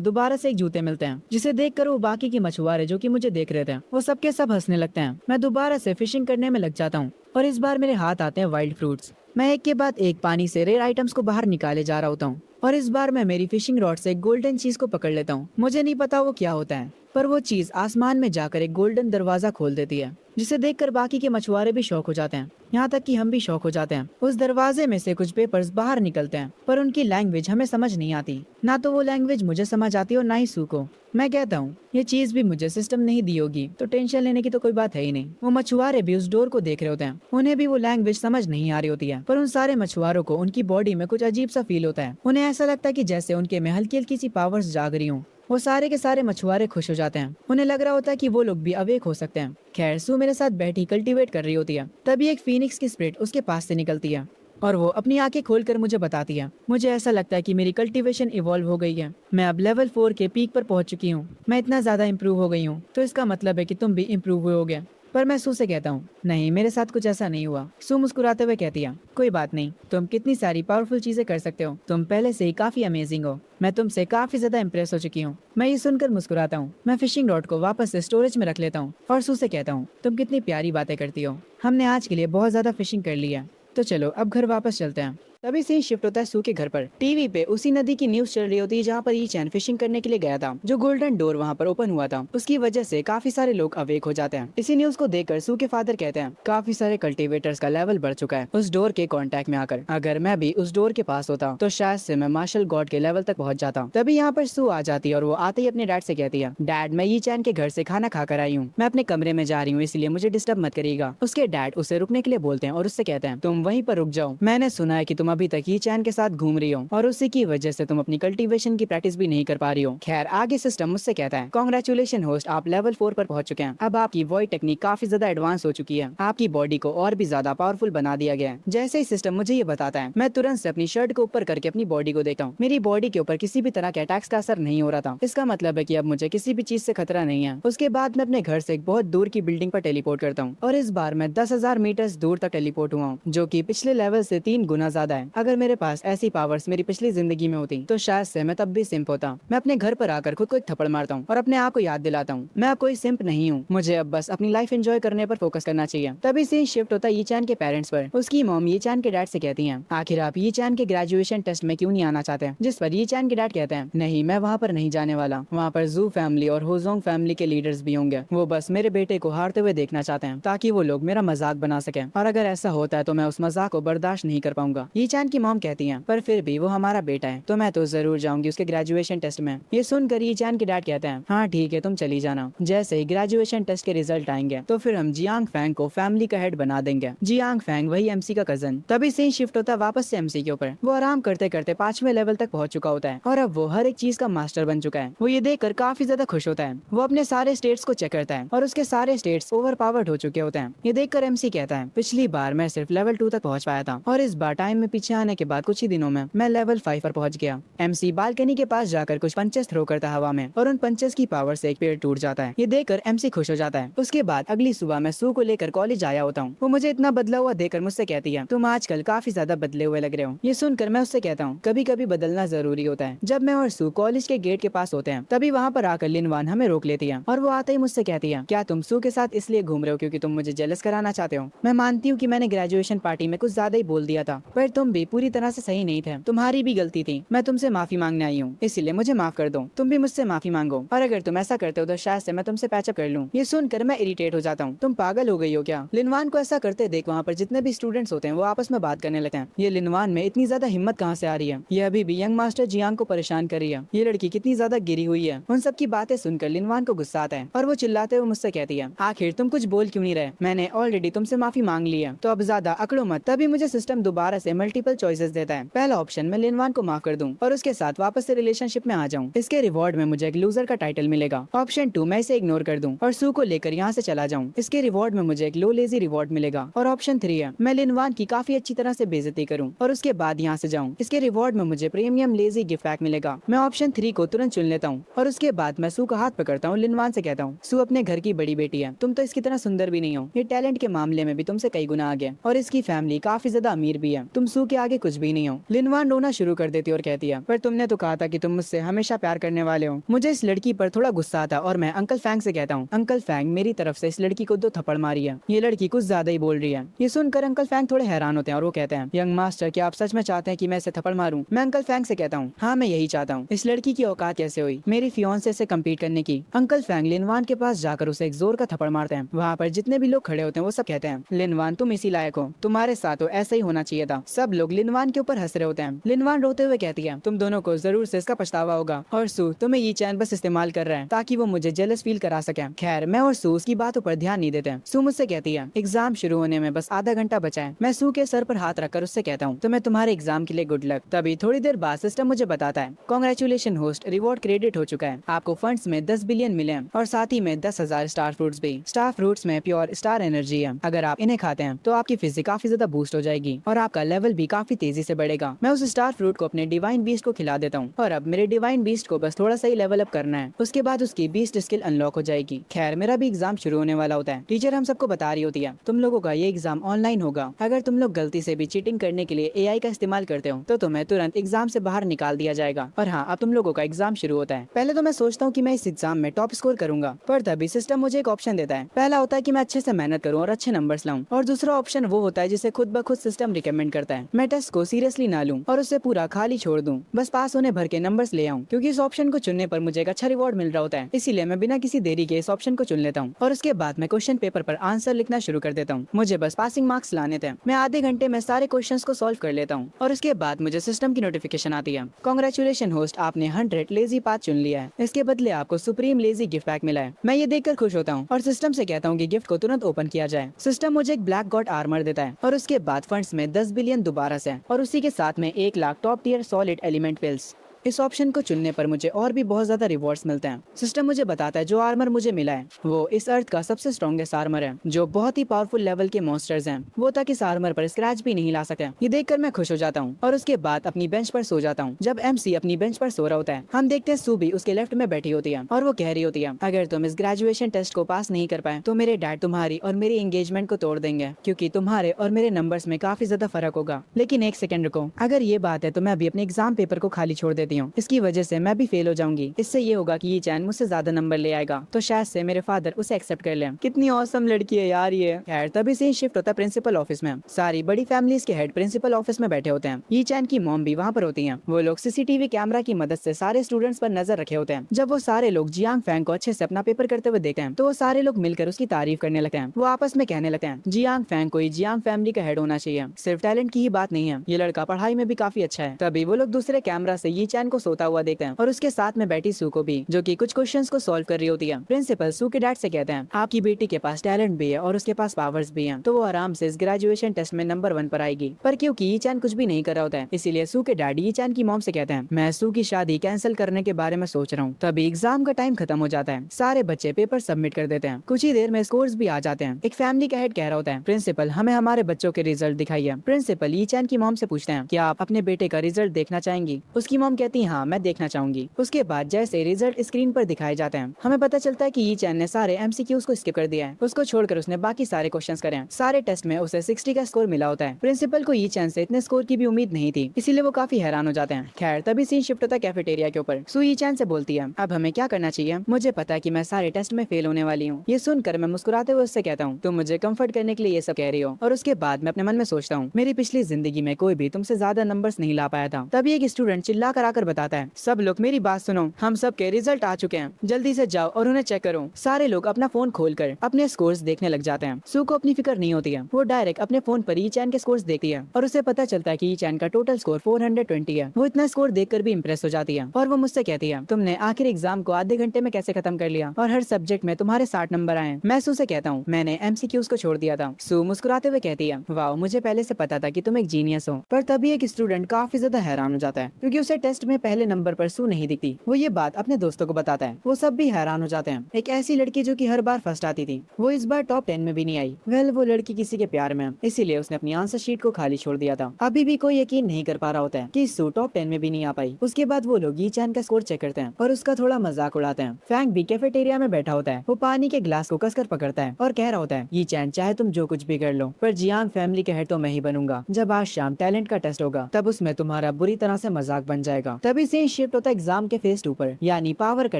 दोबारा से एक जूते मिलते हैं, जिसे देखकर वो बाकी की मछुआरे जो कि मुझे देख रहे थे वो सबके सब हंसने लगते हैं। मैं दोबारा से फिशिंग करने में लग जाता हूँ और इस बार मेरे हाथ आते हैं वाइल्ड फ्रूट्स। मैं एक के बाद एक पानी से रेयर आइटम्स को बाहर निकाले जा रहा होता हूँ और इस बार मैं मेरी फिशिंग रॉड से एक गोल्डन चीज को पकड़ लेता हूँ। मुझे नहीं पता वो क्या होता है, पर वो चीज आसमान में जाकर एक गोल्डन दरवाजा खोल देती है, जिसे देखकर बाकी के मछुआरे भी शौक हो जाते हैं, यहाँ तक कि हम भी शौक हो जाते हैं। उस दरवाजे में से कुछ पेपर्स बाहर निकलते हैं, पर उनकी लैंग्वेज हमें समझ नहीं आती। ना तो वो लैंग्वेज मुझे समझ आती और ना ही सू को। मैं कहता हूँ, ये चीज भी मुझे सिस्टम नहीं दी होगी तो टेंशन लेने की तो कोई बात है ही नहीं। वो मछुआरे भी उस डोर को देख रहे होते हैं, उन्हें भी वो लैंग्वेज समझ नहीं आ रही होती है, पर उन सारे मछुआरों को उनकी बॉडी में कुछ अजीब सा फील होता है। उन्हें ऐसा लगता है कि जैसे उनके में हल्की हल्की सी पावर्स जाग रही हूँ। वो सारे के सारे मछुआरे खुश हो जाते हैं, उन्हें लग रहा होता है कि वो लोग भी अवेक हो सकते हैं। खैर सू मेरे साथ बैठी कल्टीवेट कर रही होती है, तभी एक फीनिक्स की स्पिरिट उसके पास से निकलती है और वो अपनी आंखें खोलकर मुझे बताती है, मुझे ऐसा लगता है कि मेरी कल्टीवेशन इवॉल्व हो गई है। मैं अब लेवल 4 के पीक पर पहुंच चुकी हूँ। मैं इतना ज्यादा इम्प्रूव हो गई हूँ तो इसका मतलब है कि तुम भी इम्प्रूव हुए होगे। पर मैं सू से कहता हूँ, नहीं मेरे साथ कुछ ऐसा नहीं हुआ। सू मुस्कुराते हुए कहती है, कोई बात नहीं, तुम कितनी सारी पावरफुल चीजें कर सकते हो, तुम पहले से ही काफी अमेजिंग हो। मैं तुमसे काफी ज्यादा इम्प्रेस हो चुकी हूँ। मैं ये सुनकर मुस्कुराता हूँ। मैं फिशिंग रॉड को वापस से स्टोरेज में रख लेता हूँ और सू से कहता हूँ, तुम कितनी प्यारी बातें करती हो। हमने आज के लिए बहुत ज्यादा फिशिंग कर ली है, तो चलो अब घर वापस चलते हैं। तभी सीन शिफ्ट होता है सू के घर पर। टीवी पे उसी नदी की न्यूज चल रही होती है जहाँ पर ये चैन फिशिंग करने के लिए गया था। जो गोल्डन डोर वहाँ पर ओपन हुआ था उसकी वजह से काफी सारे लोग अवेक हो जाते हैं। इसी न्यूज को देखकर सू के फादर कहते हैं, काफी सारे कल्टीवेटर्स का लेवल बढ़ चुका है उस डोर के कांटेक्ट में आकर। अगर मैं भी उस डोर के पास होता तो शायद से मैं मार्शल गॉड के लेवल तक पहुंच जाता। तभी यहाँ पर सू आ जाती है और वो आते ही अपने डैड से कहती है, डैड मैं ये चैन के घर से खाना खाकर आई हूँ, मैं अपने कमरे में जा रही हूँ इसलिए मुझे डिस्टर्ब मत करिएगा। उसके डैड उसे रुकने के लिए बोलते हैं और उससे कहते हैं, तुम वहीं पर रुक जाओ, मैंने सुना है कि तुम अभी तक ये चैन के साथ घूम रही हो और उसी की वजह से तुम अपनी कल्टीवेशन की प्रैक्टिस भी नहीं कर पा रही हो। खैर आगे सिस्टम मुझसे कहता है, कांग्रेचुलेशन होस्ट, आप लेवल 4 पर पहुंच चुके हैं। अब आपकी वॉइड टेक्निक काफी ज्यादा एडवांस हो चुकी है, आपकी बॉडी को और भी ज्यादा पावरफुल बना दिया गया है। जैसे ही सिस्टम मुझे ये बताता है मैं तुरंत से अपनी शर्ट को ऊपर करके अपनी बॉडी को देखता हूँ। मेरी बॉडी के ऊपर किसी भी तरह के अटैक्स का असर नहीं हो रहा था। इसका मतलब है कि अब मुझे किसी भी चीज से खतरा नहीं है। उसके बाद मैं अपने घर से एक बहुत दूर की बिल्डिंग पर टेलीपोर्ट करता हूँ और इस बार मैं 10,000 मीटर दूर तक टेलीपोर्ट हुआ हूँ, जो कि पिछले लेवल से 3 गुना ज्यादा है। अगर मेरे पास ऐसी पावर्स मेरी पिछली जिंदगी में होती तो शायद से मैं तब भी सिंप होता। मैं अपने घर पर आकर खुद को एक थप्पड़ मारता हूँ और अपने आप को याद दिलाता हूँ, मैं अब कोई सिंप नहीं हूँ, मुझे अब बस अपनी लाइफ एंजॉय करने पर फोकस करना चाहिए। तभी सीन शिफ्ट होता है ये चैन के पेरेंट्स पर। उसकी मॉम ये चैन के डैड से कहती है, आखिर आप ये चैन के ग्रेजुएशन टेस्ट में क्यों नहीं आना चाहते। जिस पर ये चैन के डैड कहते हैं, नहीं मैं वहाँ पर नहीं जाने वाला, वहाँ पर जू फैमिली और होजोंग फैमिली के लीडर्स भी होंगे, वो बस मेरे बेटे को हारते हुए देखना चाहते हैं ताकि वो लोग मेरा मजाक बना सके, और अगर ऐसा होता है तो मैं उस मजाक को बर्दाश्त नहीं कर पाऊंगा। ये चैन की मॉम कहती है पर फिर भी वो हमारा बेटा है तो मैं तो जरूर जाऊंगी उसके ग्रेजुएशन टेस्ट में। ये सुनकर ये चैन के डैड कहते हैं हाँ ठीक है तुम चली जाना, जैसे ही ग्रेजुएशन टेस्ट के रिजल्ट आएंगे तो फिर हम जियांग फैंग को फैमिली का हेड बना देंगे। जियांग फैंग वही एमसी का कजन। तभी सीन शिफ्ट होता है वापस से एमसी के ऊपर। वो आराम करते करते 5वें लेवल तक पहुंच चुका होता है और अब वो हर एक चीज का मास्टर बन चुका है। वो ये देखकर काफी ज्यादा खुश होता है। वो अपने सारे स्टेट्स को चेक करता है और उसके सारे स्टेट्स ओवर पावर्ड हो चुके होते हैं। ये देखकर एमसी कहता है पिछली बार मैं सिर्फ लेवल 2 तक पहुंच पाया था और इस बार टाइम में पीछे आने के बाद कुछ ही दिनों में मैं लेवल 5 पर पहुंच गया। एमसी बालकनी के पास जाकर कुछ पंचेस थ्रो करता है हवा में और उन पंचेस की पावर से एक पेड़ टूट जाता है। ये देखकर एमसी खुश हो जाता है। उसके बाद अगली सुबह मैं सू को लेकर कॉलेज आया होता हूँ। वो मुझे इतना बदला हुआ देखकर मुझसे कहती है तुम आजकल काफी ज्यादा बदले हुए लग रहे हो। ये सुनकर मैं उससे कहता हूँ कभी कभी बदलना जरूरी होता है। जब मैं और सू कॉलेज के गेट के पास होते हैं तभी वहाँ पर आकर लिनवान हमें रोक लेती है और वो आते ही मुझसे कहती है क्या तुम सू के साथ इसलिए घूम रहे हो क्योंकि तुम मुझे जेलस कराना चाहते हो। मैं मानती हूँ कि मैंने ग्रेजुएशन पार्टी में कुछ ज्यादा ही बोल दिया था पर तुम भी पूरी तरह से सही नहीं थे। तुम्हारी भी गलती थी। मैं तुमसे माफी मांगने आई हूँ इसलिए मुझे माफ कर दो। तुम भी मुझसे माफी मांगो और अगर तुम ऐसा करते हो तो शायद से मैं तुमसे पैचअप कर लूँ। ये सुनकर मैं इरिटेट हो जाता हूँ। तुम पागल हो गई हो क्या। लिनवान को ऐसा करते देख वहाँ पर जितने भी स्टूडेंट्स होते हैं वो आपस में बात करने लगते हैं। ये लिनवान में इतनी ज्यादा हिम्मत कहाँ से आ रही है। ये अभी भी यंग मास्टर जियांग को परेशान कर रही है। ये लड़की कितनी ज्यादा गिरी हुई है। उन सब की बातें सुनकर लिनवान को गुस्सा आता है और वो चिल्लाते हुए मुझसे कहती है आखिर तुम कुछ बोल क्यों नहीं रहे। मैंने ऑलरेडी तुमसे माफी मांग ली है तो अब ज्यादा अकड़ो मत। तभी मुझे सिस्टम दोबारा से मल्टीपल चॉइसेस देता है। पहला ऑप्शन मैं लिनवान को माफ कर दूं और उसके साथ वापस से रिलेशनशिप में आ जाऊं। इसके रिवॉर्ड में मुझे एक लूजर का टाइटल मिलेगा। ऑप्शन 2 मैं इसे इग्नोर कर दूं और सू को लेकर यहाँ से चला जाऊं। इसके रिवॉर्ड में मुझे एक लो लेजी रिवॉर्ड मिलेगा। और ऑप्शन 3 है मैं लिनवान की काफी अच्छी तरह से बेइज्जती करूं और उसके बाद यहाँ से जाऊं। इसके रिवॉर्ड में मुझे प्रीमियम लेजी गिफ्ट पैक मिलेगा। मैं ऑप्शन 3 को तुरंत चुन लेता हूँ और उसके बाद मैं सू का हाथ पकड़ता हूँ। लिनवान से कहता हूँ सू अपने घर की बड़ी बेटी है। तुम तो इसकी तरह सुंदर भी नहीं हो। ये टैलेंट के मामले में भी तुमसे कई गुना आगे और इसकी फैमिली काफी ज्यादा अमीर भी है। तुम सू के आगे कुछ भी नहीं हो। लिनवान रोना शुरू कर देती और कहती है पर तुमने तो कहा था कि तुम मुझसे हमेशा प्यार करने वाले हो। मुझे इस लड़की पर थोड़ा गुस्सा आता और मैं अंकल फैंग से कहता हूँ अंकल फैंग मेरी तरफ से इस लड़की को 2 थप्पड़ मारी है। ये लड़की कुछ ज्यादा ही बोल रही है। ये सुनकर अंकल फैंग थोड़े हैरान होते हैं और वो कहते हैं यंग मास्टर क्या आप सच में चाहते हैं कि मैं इसे थप्पड़ मारूं। मैं अंकल फैंग से कहता हूँ हाँ मैं यही चाहता हूँ। इस लड़की की औकात कैसे हुई मेरी फियांसे से कम्पीट करने की। अंकल फैंग लिनवान के पास जाकर उसे एक जोर का थप्पड़ मारते हैं। वहाँ पर जितने भी लोग खड़े होते हैं वो सब कहते हैं लिनवान तुम इसी लायक हो। तुम्हारे साथ तो ऐसा ही होना चाहिए था। सब लोग लिनवान के ऊपर हंस रहे होते हैं। लिनवान रोते हुए कहती है तुम दोनों को जरूर से इसका पछतावा होगा और सू तुम्हें ये चैन बस इस्तेमाल कर रहा है ताकि वो मुझे जेलस फील करा सके। खैर मैं और सू उसकी बातों पर ध्यान नहीं देते। सू मुझसे कहती है एग्जाम शुरू होने में बस आधा घंटा बचा है। मैं सू के सर पर हाथ रखकर उससे कहता हूँ तुम्हें तुम्हारे एग्जाम के लिए गुड लक। तभी थोड़ी देर बाद सिस्टम मुझे बताता है कांग्रेचुलेशन होस्ट रिवॉर्ड क्रेडिट हो चुका है। आपको फंड्स में 10 बिलियन मिले हैं और साथ ही में 10,000 स्टार फ्रूट्स भी। स्टार फ्रूट्स में प्योर स्टार एनर्जी है। अगर आप इन्हें खाते हैं तो आपकी फिजिक काफी ज्यादा बूस्ट हो जाएगी और आपका लेवल भी काफी तेजी से बढ़ेगा। मैं उस स्टार फ्रूट को अपने डिवाइन बीस्ट को खिला देता हूँ और अब मेरे डिवाइन बीस्ट को बस थोड़ा सा ही लेवल अप करना है। उसके बाद उसकी बीस्ट स्किल अनलॉक हो जाएगी। खैर मेरा भी एग्जाम शुरू होने वाला होता है। टीचर हम सबको बता रही होती है तुम लोगों का ये एग्जाम ऑनलाइन होगा। अगर तुम लोग गलती से भी चीटिंग करने के लिए एआई का इस्तेमाल करते हो तो तुम्हें तुरंत एग्जाम से बाहर निकाल दिया जाएगा। और हाँ अब तुम लोगों का एग्जाम शुरू होता है। पहले तो मैं सोचता हूँ कि मैं इस एग्जाम में टॉप स्कोर करूंगा पर तभी सिस्टम मुझे एक ऑप्शन देता है। पहला होता है कि मैं अच्छे से मेहनत करूँ और अच्छे नंबर्स लाऊं और दूसरा ऑप्शन वो होता है जिसे खुद ब खुद सिस्टम रिकमेंड करता है। मैं टेस्ट को सीरियसली ना लूं और उससे पूरा खाली छोड़ दूं। बस पास होने भर के नंबर्स ले आऊं क्योंकि इस ऑप्शन को चुनने पर मुझे एक अच्छा रिवॉर्ड मिल रहा होता है। इसीलिए मैं बिना किसी देरी के इस ऑप्शन को चुन लेता हूं और उसके बाद मैं क्वेश्चन पेपर पर आंसर लिखना शुरू कर देता हूं। मुझे बस पासिंग मार्क्स लाने थे। मैं आधे घंटे में सारे क्वेश्चंस को सॉल्व कर लेता हूं और उसके बाद मुझे सिस्टम की नोटिफिकेशन आती है कांग्रेचुलेशन होस्ट आपने 100 लेजी पाथ चुन लिया है। इसके बदले आपको सुप्रीम लेजी गिफ्ट पैक मिला है। मैं ये देखकर खुश होता हूँ और सिस्टम से कहता हूँ कि गिफ्ट को तुरंत ओपन किया जाए। सिस्टम मुझे एक ब्लैक गॉड आर्मर देता है और उसके बाद फंड्स में 10 बिलियन दोबारा से और उसी के साथ में 1 lakh top tier solid element pills. इस ऑप्शन को चुनने पर मुझे और भी बहुत ज्यादा रिवॉर्ड्स मिलते हैं। सिस्टम मुझे बताता है जो आर्मर मुझे मिला है वो इस अर्थ का सबसे स्ट्रॉन्गेस्ट आर्मर है। जो बहुत ही पावरफुल लेवल के मॉन्स्टर्स हैं वो तक इस आर्मर पर स्क्रैच भी नहीं ला सके। ये देखकर मैं खुश हो जाता हूँ और उसके बाद अपनी बेंच पर सो जाता हूँ। जब एमसी अपनी बेंच पर सो रहा होता है हम देखते हैं सू भी उसके लेफ्ट में बैठी होती है और वो कह रही होती है अगर तुम इस ग्रेजुएशन टेस्ट को पास नहीं कर पाए तो मेरे डैड तुम्हारी और मेरी एंगेजमेंट को तोड़ देंगे क्योंकि तुम्हारे और मेरे नंबर्स में काफी ज्यादा फर्क होगा। लेकिन एक सेकंड रुको, अगर ये बात है तो मैं अभी अपने एग्जाम पेपर को खाली छोड़ देती चाहती हूँ, इसकी वजह से मैं भी फेल हो जाऊंगी। इससे ये होगा कि ये चैन मुझसे ज्यादा नंबर ले आएगा, तो शायद से मेरे फादर उसे एक्सेप्ट कर ले। कितनी औसम लड़की है यार ये। खैर तभी से ही शिफ्ट होता है प्रिंसिपल ऑफिस में। सारी बड़ी फैमिलीज के हेड प्रिंसिपल ऑफिस में बैठे होते हैं। ये चैन की मॉम भी वहाँ पर होती है। वो लोग सीसीटीवी कैमरा की मदद से सारे स्टूडेंट्स पर नजर रखे होते हैं। जब वो सारे लोग जियांग फैंग को अच्छे से अपना पेपर करते हुए देखते हैं, तो वो सारे लोग मिलकर उसकी तारीफ करने लगते हैं। वो आपस में कहने लगते हैं, जियांग फैंग को जियांग फैमिली का हेड होना चाहिए। सिर्फ टैलेंट की ही बात नहीं है, ये लड़का पढ़ाई में भी काफी अच्छा है। तभी वो लोग दूसरे कैमरा से ये चैन को सोता हुआ देखते हैं, और उसके साथ में बैठी सू को भी, जो कि कुछ क्वेश्चंस को सॉल्व कर रही होती है। प्रिंसिपल सू के डैड से कहते हैं, आपकी बेटी के पास टैलेंट भी है और उसके पास पावर्स भी हैं, तो वो आराम से इस ग्रेजुएशन टेस्ट में नंबर 1 पर आएगी। पर क्योंकि ये चैन कुछ भी नहीं कर रहा होता है, इसीलिए सू के डैडी ये चैन की मॉम से कहते हैं, मैं सू की शादी कैंसिल करने के बारे में सोच रहा हूँ। तभी एग्जाम का टाइम खत्म हो जाता है। सारे बच्चे पेपर सबमिट कर देते हैं। कुछ ही देर में स्कोर्स भी आ जाते हैं। एक फैमिली का हेड कह रहा होता है, प्रिंसिपल हमें हमारे बच्चों के रिजल्ट दिखाइए। प्रिंसिपल ये चैन की मॉम से पूछते हैं, क्या आप अपने बेटे का रिजल्ट देखना चाहेंगी? उसकी मॉम कहती है, हाँ मैं देखना चाहूंगी। उसके बाद जैसे रिजल्ट स्क्रीन पर दिखाए जाते हैं, हमें पता चलता है कि ये चैन ने सारे एमसीक्यूज को स्किप कर दिया है। उसको छोड़कर उसने बाकी सारे क्वेश्चंस करे हैं। सारे टेस्ट में उसे 60 का स्कोर मिला होता है। प्रिंसिपल को ये चैन से इतने स्कोर की भी उम्मीद नहीं थी, इसीलिए वो काफी हैरान हो जाते हैं। खैर तभी सीन शिफ्ट होता है कैफेटेरिया के ऊपर। सू ये चैन से बोलती है, अब हमें क्या करना चाहिए? मुझे पता है कि मैं सारे टेस्ट में फेल होने वाली हूँ। ये सुनकर मैं मुस्कुराते हुए उससे कहता हूँ, तुम मुझे कंफर्ट करने के लिए ये सब कह रही हो। और उसके बाद मैं अपने मन में सोचता हूँ, मेरी पिछली जिंदगी में कोई भी तुमसे ज्यादा नंबर्स नहीं ला पाया था। तभी एक स्टूडेंट चिल्ला कर आकर बताता है, सब लोग मेरी बात सुनो, हम सब के रिजल्ट आ चुके हैं, जल्दी से जाओ और उन्हें चेक करो। सारे लोग अपना फोन खोलकर अपने स्कोर्स देखने लग जाते हैं। सू को अपनी फिक्र नहीं होती है। वो डायरेक्ट अपने फोन पर ई चैन के स्कोर्स देखती है, और उसे पता चलता है कि ई चैन का टोटल स्कोर 420 है। वो इतना स्कोर देखकर भी इम्प्रेस हो जाती है, और वो मुझसे कहती है, तुमने आखिर एग्जाम को आधे घंटे में कैसे खत्म कर लिया, और हर सब्जेक्ट में तुम्हारे 60 नंबर आए। मैं सू से कहता हूँ, मैंने एमसीक्यूज को छोड़ दिया था। सू मुस्कुराते हुए कहती है, वाह मुझे पहले से पता था कि तुम एक जीनियस हो। पर तभी एक स्टूडेंट काफी ज्यादा हैरान हो जाता है, क्योंकि उसे टेस्ट में पहले नंबर पर सू नहीं दिखती। वो ये बात अपने दोस्तों को बताता है। वो सब भी हैरान हो जाते हैं। एक ऐसी लड़की जो कि हर बार फर्स्ट आती थी, वो इस बार टॉप 10 में भी नहीं आई। वेल वो लड़की किसी के प्यार में है, इसीलिए उसने अपनी आंसर शीट को खाली छोड़ दिया था। अभी भी कोई यकीन नहीं कर पा रहा होता है कि सू टॉप 10 में भी नहीं आ पाई। उसके बाद वो लोग ये चैन का स्कोर चेक करते हैं और उसका थोड़ा मजाक उड़ाते हैं। फैंग भी कैफेटेरिया में बैठा होता है। वो पानी के ग्लास को कसकर पकड़ता है और कह रहा होता है, ये चैन चाहे तुम जो कुछ भी कर लो, पर जियांग फैमिली के हेड तो मैं ही बनूंगा। जब आज शाम टैलेंट का टेस्ट होगा, तब उसमें तुम्हारा बुरी तरह से मजाक बन जाएगा। तभी सीन शिफ्ट होता है एग्जाम के फेज 2 पर, यानी पावर का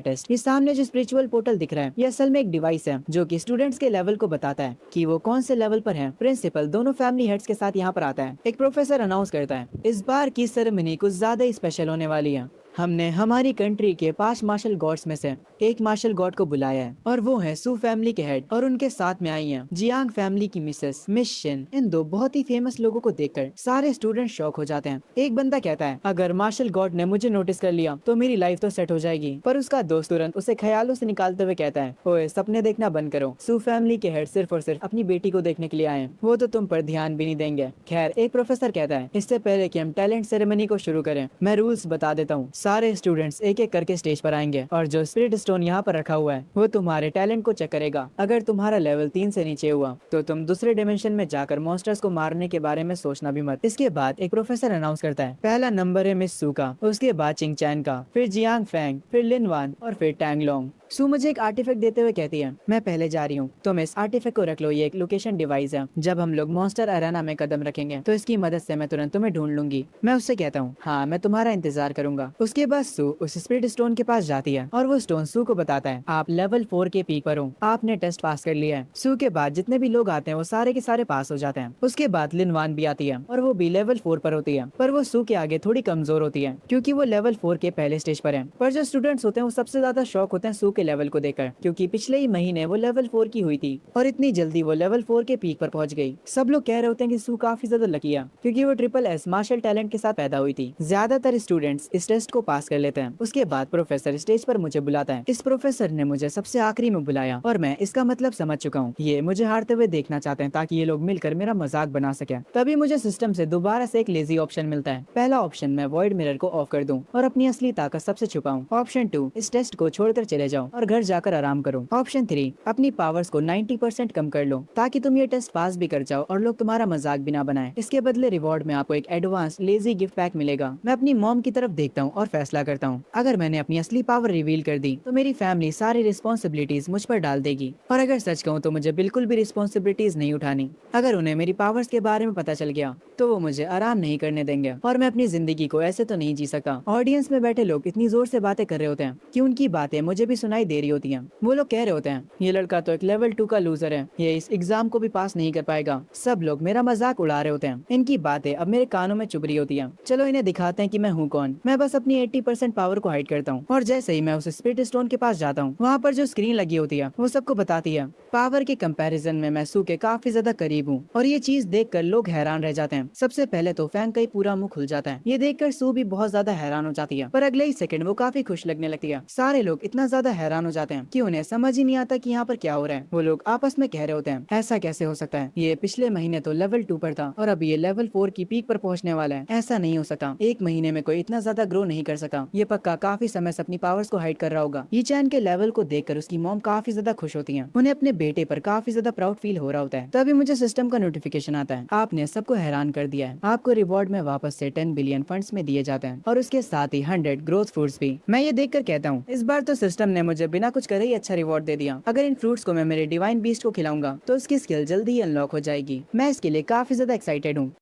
टेस्ट। ये सामने जो स्पिरिचुअल पोर्टल दिख रहा है, ये असल में एक डिवाइस है जो कि स्टूडेंट्स के लेवल को बताता है कि वो कौन से लेवल पर हैं। प्रिंसिपल दोनों फैमिली हेड्स के साथ यहाँ पर आता है। एक प्रोफेसर अनाउंस करता है, इस बार की सेरेमनी कुछ ज्यादा ही स्पेशल होने वाली है। हमने हमारी कंट्री के 5 मार्शल गॉड्स में से एक मार्शल गॉड को बुलाया है, और वो है सू फैमिली के हेड, और उनके साथ में आई हैं जियांग फैमिली की मिसेस मिस शिन। इन दो बहुत ही फेमस लोगों को देखकर सारे स्टूडेंट शॉक हो जाते हैं। एक बंदा कहता है, अगर मार्शल गॉड ने मुझे नोटिस कर लिया तो मेरी लाइफ तो सेट हो जाएगी। पर उसका दोस्त तुरंत उसे ख्यालों से निकालते हुए कहता है, ओए सपने देखना बंद करो, सू फैमिली के हेड सिर्फ और सिर्फ अपनी बेटी को देखने के लिए आए, वो तो तुम पर ध्यान भी नहीं देंगे। खैर एक प्रोफेसर कहता है, इससे पहले कि हम टैलेंट सेरेमनी को शुरू करें, मैं रूल्स बता देता हूँ। सारे स्टूडेंट्स एक एक करके स्टेज पर आएंगे, और जो स्पिरिट स्टोन यहाँ पर रखा हुआ है वो तुम्हारे टैलेंट को चेक करेगा। अगर तुम्हारा लेवल 3 से नीचे हुआ तो तुम दूसरे डिमेंशन में जाकर मॉन्स्टर्स को मारने के बारे में सोचना भी मत। इसके बाद एक प्रोफेसर अनाउंस करता है, पहला नंबर है मिस सू का, उसके बाद चिंग चैन का, फिर जियांग फैंग, फिर लिन वान और फिर टैंगलोंग। सू मुझे एक आर्टिफैक्ट देते हुए कहती है, मैं पहले जा रही हूँ, तुम इस आर्टिफैक्ट को रख लो, ये एक लोकेशन डिवाइस है। जब हम लोग मॉन्स्टर अरेना में कदम रखेंगे तो इसकी मदद से मैं तुरंत तुम्हें ढूंढ लूंगी। मैं उससे कहता हूँ, हाँ मैं तुम्हारा इंतजार करूंगा। उसके बाद सू उस स्पिरिट स्टोन के पास जाती है, और वो स्टोन सू को बताता है, आप लेवल 4 के पीक पर हो, आपने टेस्ट पास कर लिया है। सू के बाद जितने भी लोग आते हैं वो सारे के सारे पास हो जाते हैं। उसके बाद लिन वान भी आती है, और वो भी लेवल 4 पर होती है, पर वो सू के आगे थोड़ी कमजोर होती है, क्योंकि वो लेवल 4 के पहले स्टेज पर है। पर जो स्टूडेंट्स होते हैं वो सबसे ज्यादा शॉक होते हैं सू के लेवल को देखकर, क्योंकि पिछले ही महीने वो लेवल 4 की हुई थी, और इतनी जल्दी वो लेवल 4 के पीक पर पहुंच गई। सब लोग कह रहे होते हैं कि सू काफी ज्यादा लकी है, क्योंकि वो ट्रिपल एस मार्शल टैलेंट के साथ पैदा हुई थी। ज्यादातर स्टूडेंट्स इस टेस्ट को पास कर लेते हैं। उसके बाद प्रोफेसर स्टेज पर मुझे बुलाता है। इस प्रोफेसर ने मुझे सबसे आखिरी में बुलाया, और मैं इसका मतलब समझ चुका हूँ। ये मुझे हारते हुए देखना चाहते हैं ताकि ये लोग मिलकर मेरा मजाक बना सके। तभी मुझे सिस्टम से दोबारा से एक लेजी ऑप्शन मिलता है। पहला ऑप्शन, मैं वॉइड मिरर को ऑफ कर दूं और अपनी असली ताकत सबसे छुपाऊं। ऑप्शन 2, इस टेस्ट को छोड़कर चले जाओ। जाओ और घर जाकर आराम करो। ऑप्शन 3, अपनी पावर्स को 90% कम कर लो ताकि तुम ये टेस्ट पास भी कर जाओ और लोग तुम्हारा मजाक भी ना बनाए। इसके बदले रिवॉर्ड में आपको एक एडवांस लेजी गिफ्ट पैक मिलेगा। मैं अपनी मॉम की तरफ देखता हूँ और फैसला करता हूँ, अगर मैंने अपनी असली पावर रिवील कर दी तो मेरी फैमिली सारी रिस्पॉन्सिबिलिटीज मुझ पर डाल देगी, और अगर सच कहूँ तो मुझे बिल्कुल भी रिस्पॉन्सिबिलिटीज नहीं उठानी। अगर उन्हें मेरी पावर्स के बारे में पता चल गया तो वो मुझे आराम नहीं करने देंगे और मैं अपनी जिंदगी को ऐसे तो नहीं जी सकता। ऑडियंस में बैठे लोग इतनी जोर से बातें कर रहे होते हैं कि उनकी बातें मुझे भी सुनाई दे रही होती हैं। वो लोग कह रहे होते हैं, ये लड़का तो एक लेवल 2 का लूजर है, ये इस एग्जाम को भी पास नहीं कर पाएगा। सब लोग मेरा मजाक उड़ा रहे होते हैं। इनकी बातें अब मेरे कानों में चुभ रही होती हैं। चलो इन्हें दिखाते हैं कि मैं हूँ कौन। मैं बस अपनी 80% पावर को हाइड करता हूँ और जैसे ही मैं उस स्पिरिट स्टोन के पास जाता हूँ, वहाँ पर जो स्क्रीन लगी होती है वो सबको बताती है पावर के कंपैरिजन में मैं सू के काफी ज्यादा करीब हूँ। और ये चीज देखकर लोग हैरान रह जाते हैं। सबसे पहले तो फैंग का ही पूरा मुंह खुल जाता है। ये देखकर सू भी बहुत ज्यादा हैरान हो जाती है, पर अगले ही सेकंड वो काफी खुश लगने लगती है। सारे लोग इतना ज्यादा हैरान हो जाते हैं कि उन्हें समझ ही नहीं आता कि यहाँ पर क्या हो रहा है। वो लोग आपस में कह रहे होते हैं, ऐसा कैसे हो सकता है, ये पिछले महीने तो लेवल 2 पर था और अभी ये लेवल 4 की पीक पर पहुंचने वाला है। ऐसा नहीं हो सकता, एक महीने में कोई इतना ज्यादा ग्रो नहीं कर सकता। ये पक्का काफी समय से अपनी पावर्स को हाइड कर रहा होगा। ये चैन के लेवल को देखकर उसकी मॉम काफी ज्यादा खुश होती है। उन्हें अपने बेटे पर काफी ज्यादा प्राउड फील हो रहा होता है। तभी मुझे सिस्टम का नोटिफिकेशन आता है, आपने सबको हैरान कर दिया है। आपको रिवॉर्ड में वापस से 10 बिलियन फंड्स में दिए जाते हैं और उसके साथ ही 100 ग्रोथ फ्रूट्स भी। मैं ये देखकर कहता हूँ, इस बार तो सिस्टम ने मुझे बिना कुछ करे ही अच्छा रिवॉर्ड दे दिया। अगर इन फ्रूट्स को मैं मेरे डिवाइन बीस्ट को खिलाऊंगा तो उसकी स्किल जल्दी ही अनलॉक हो जाएगी। मैं इसके लिए काफी ज्यादा एक्साइटेड हूँ।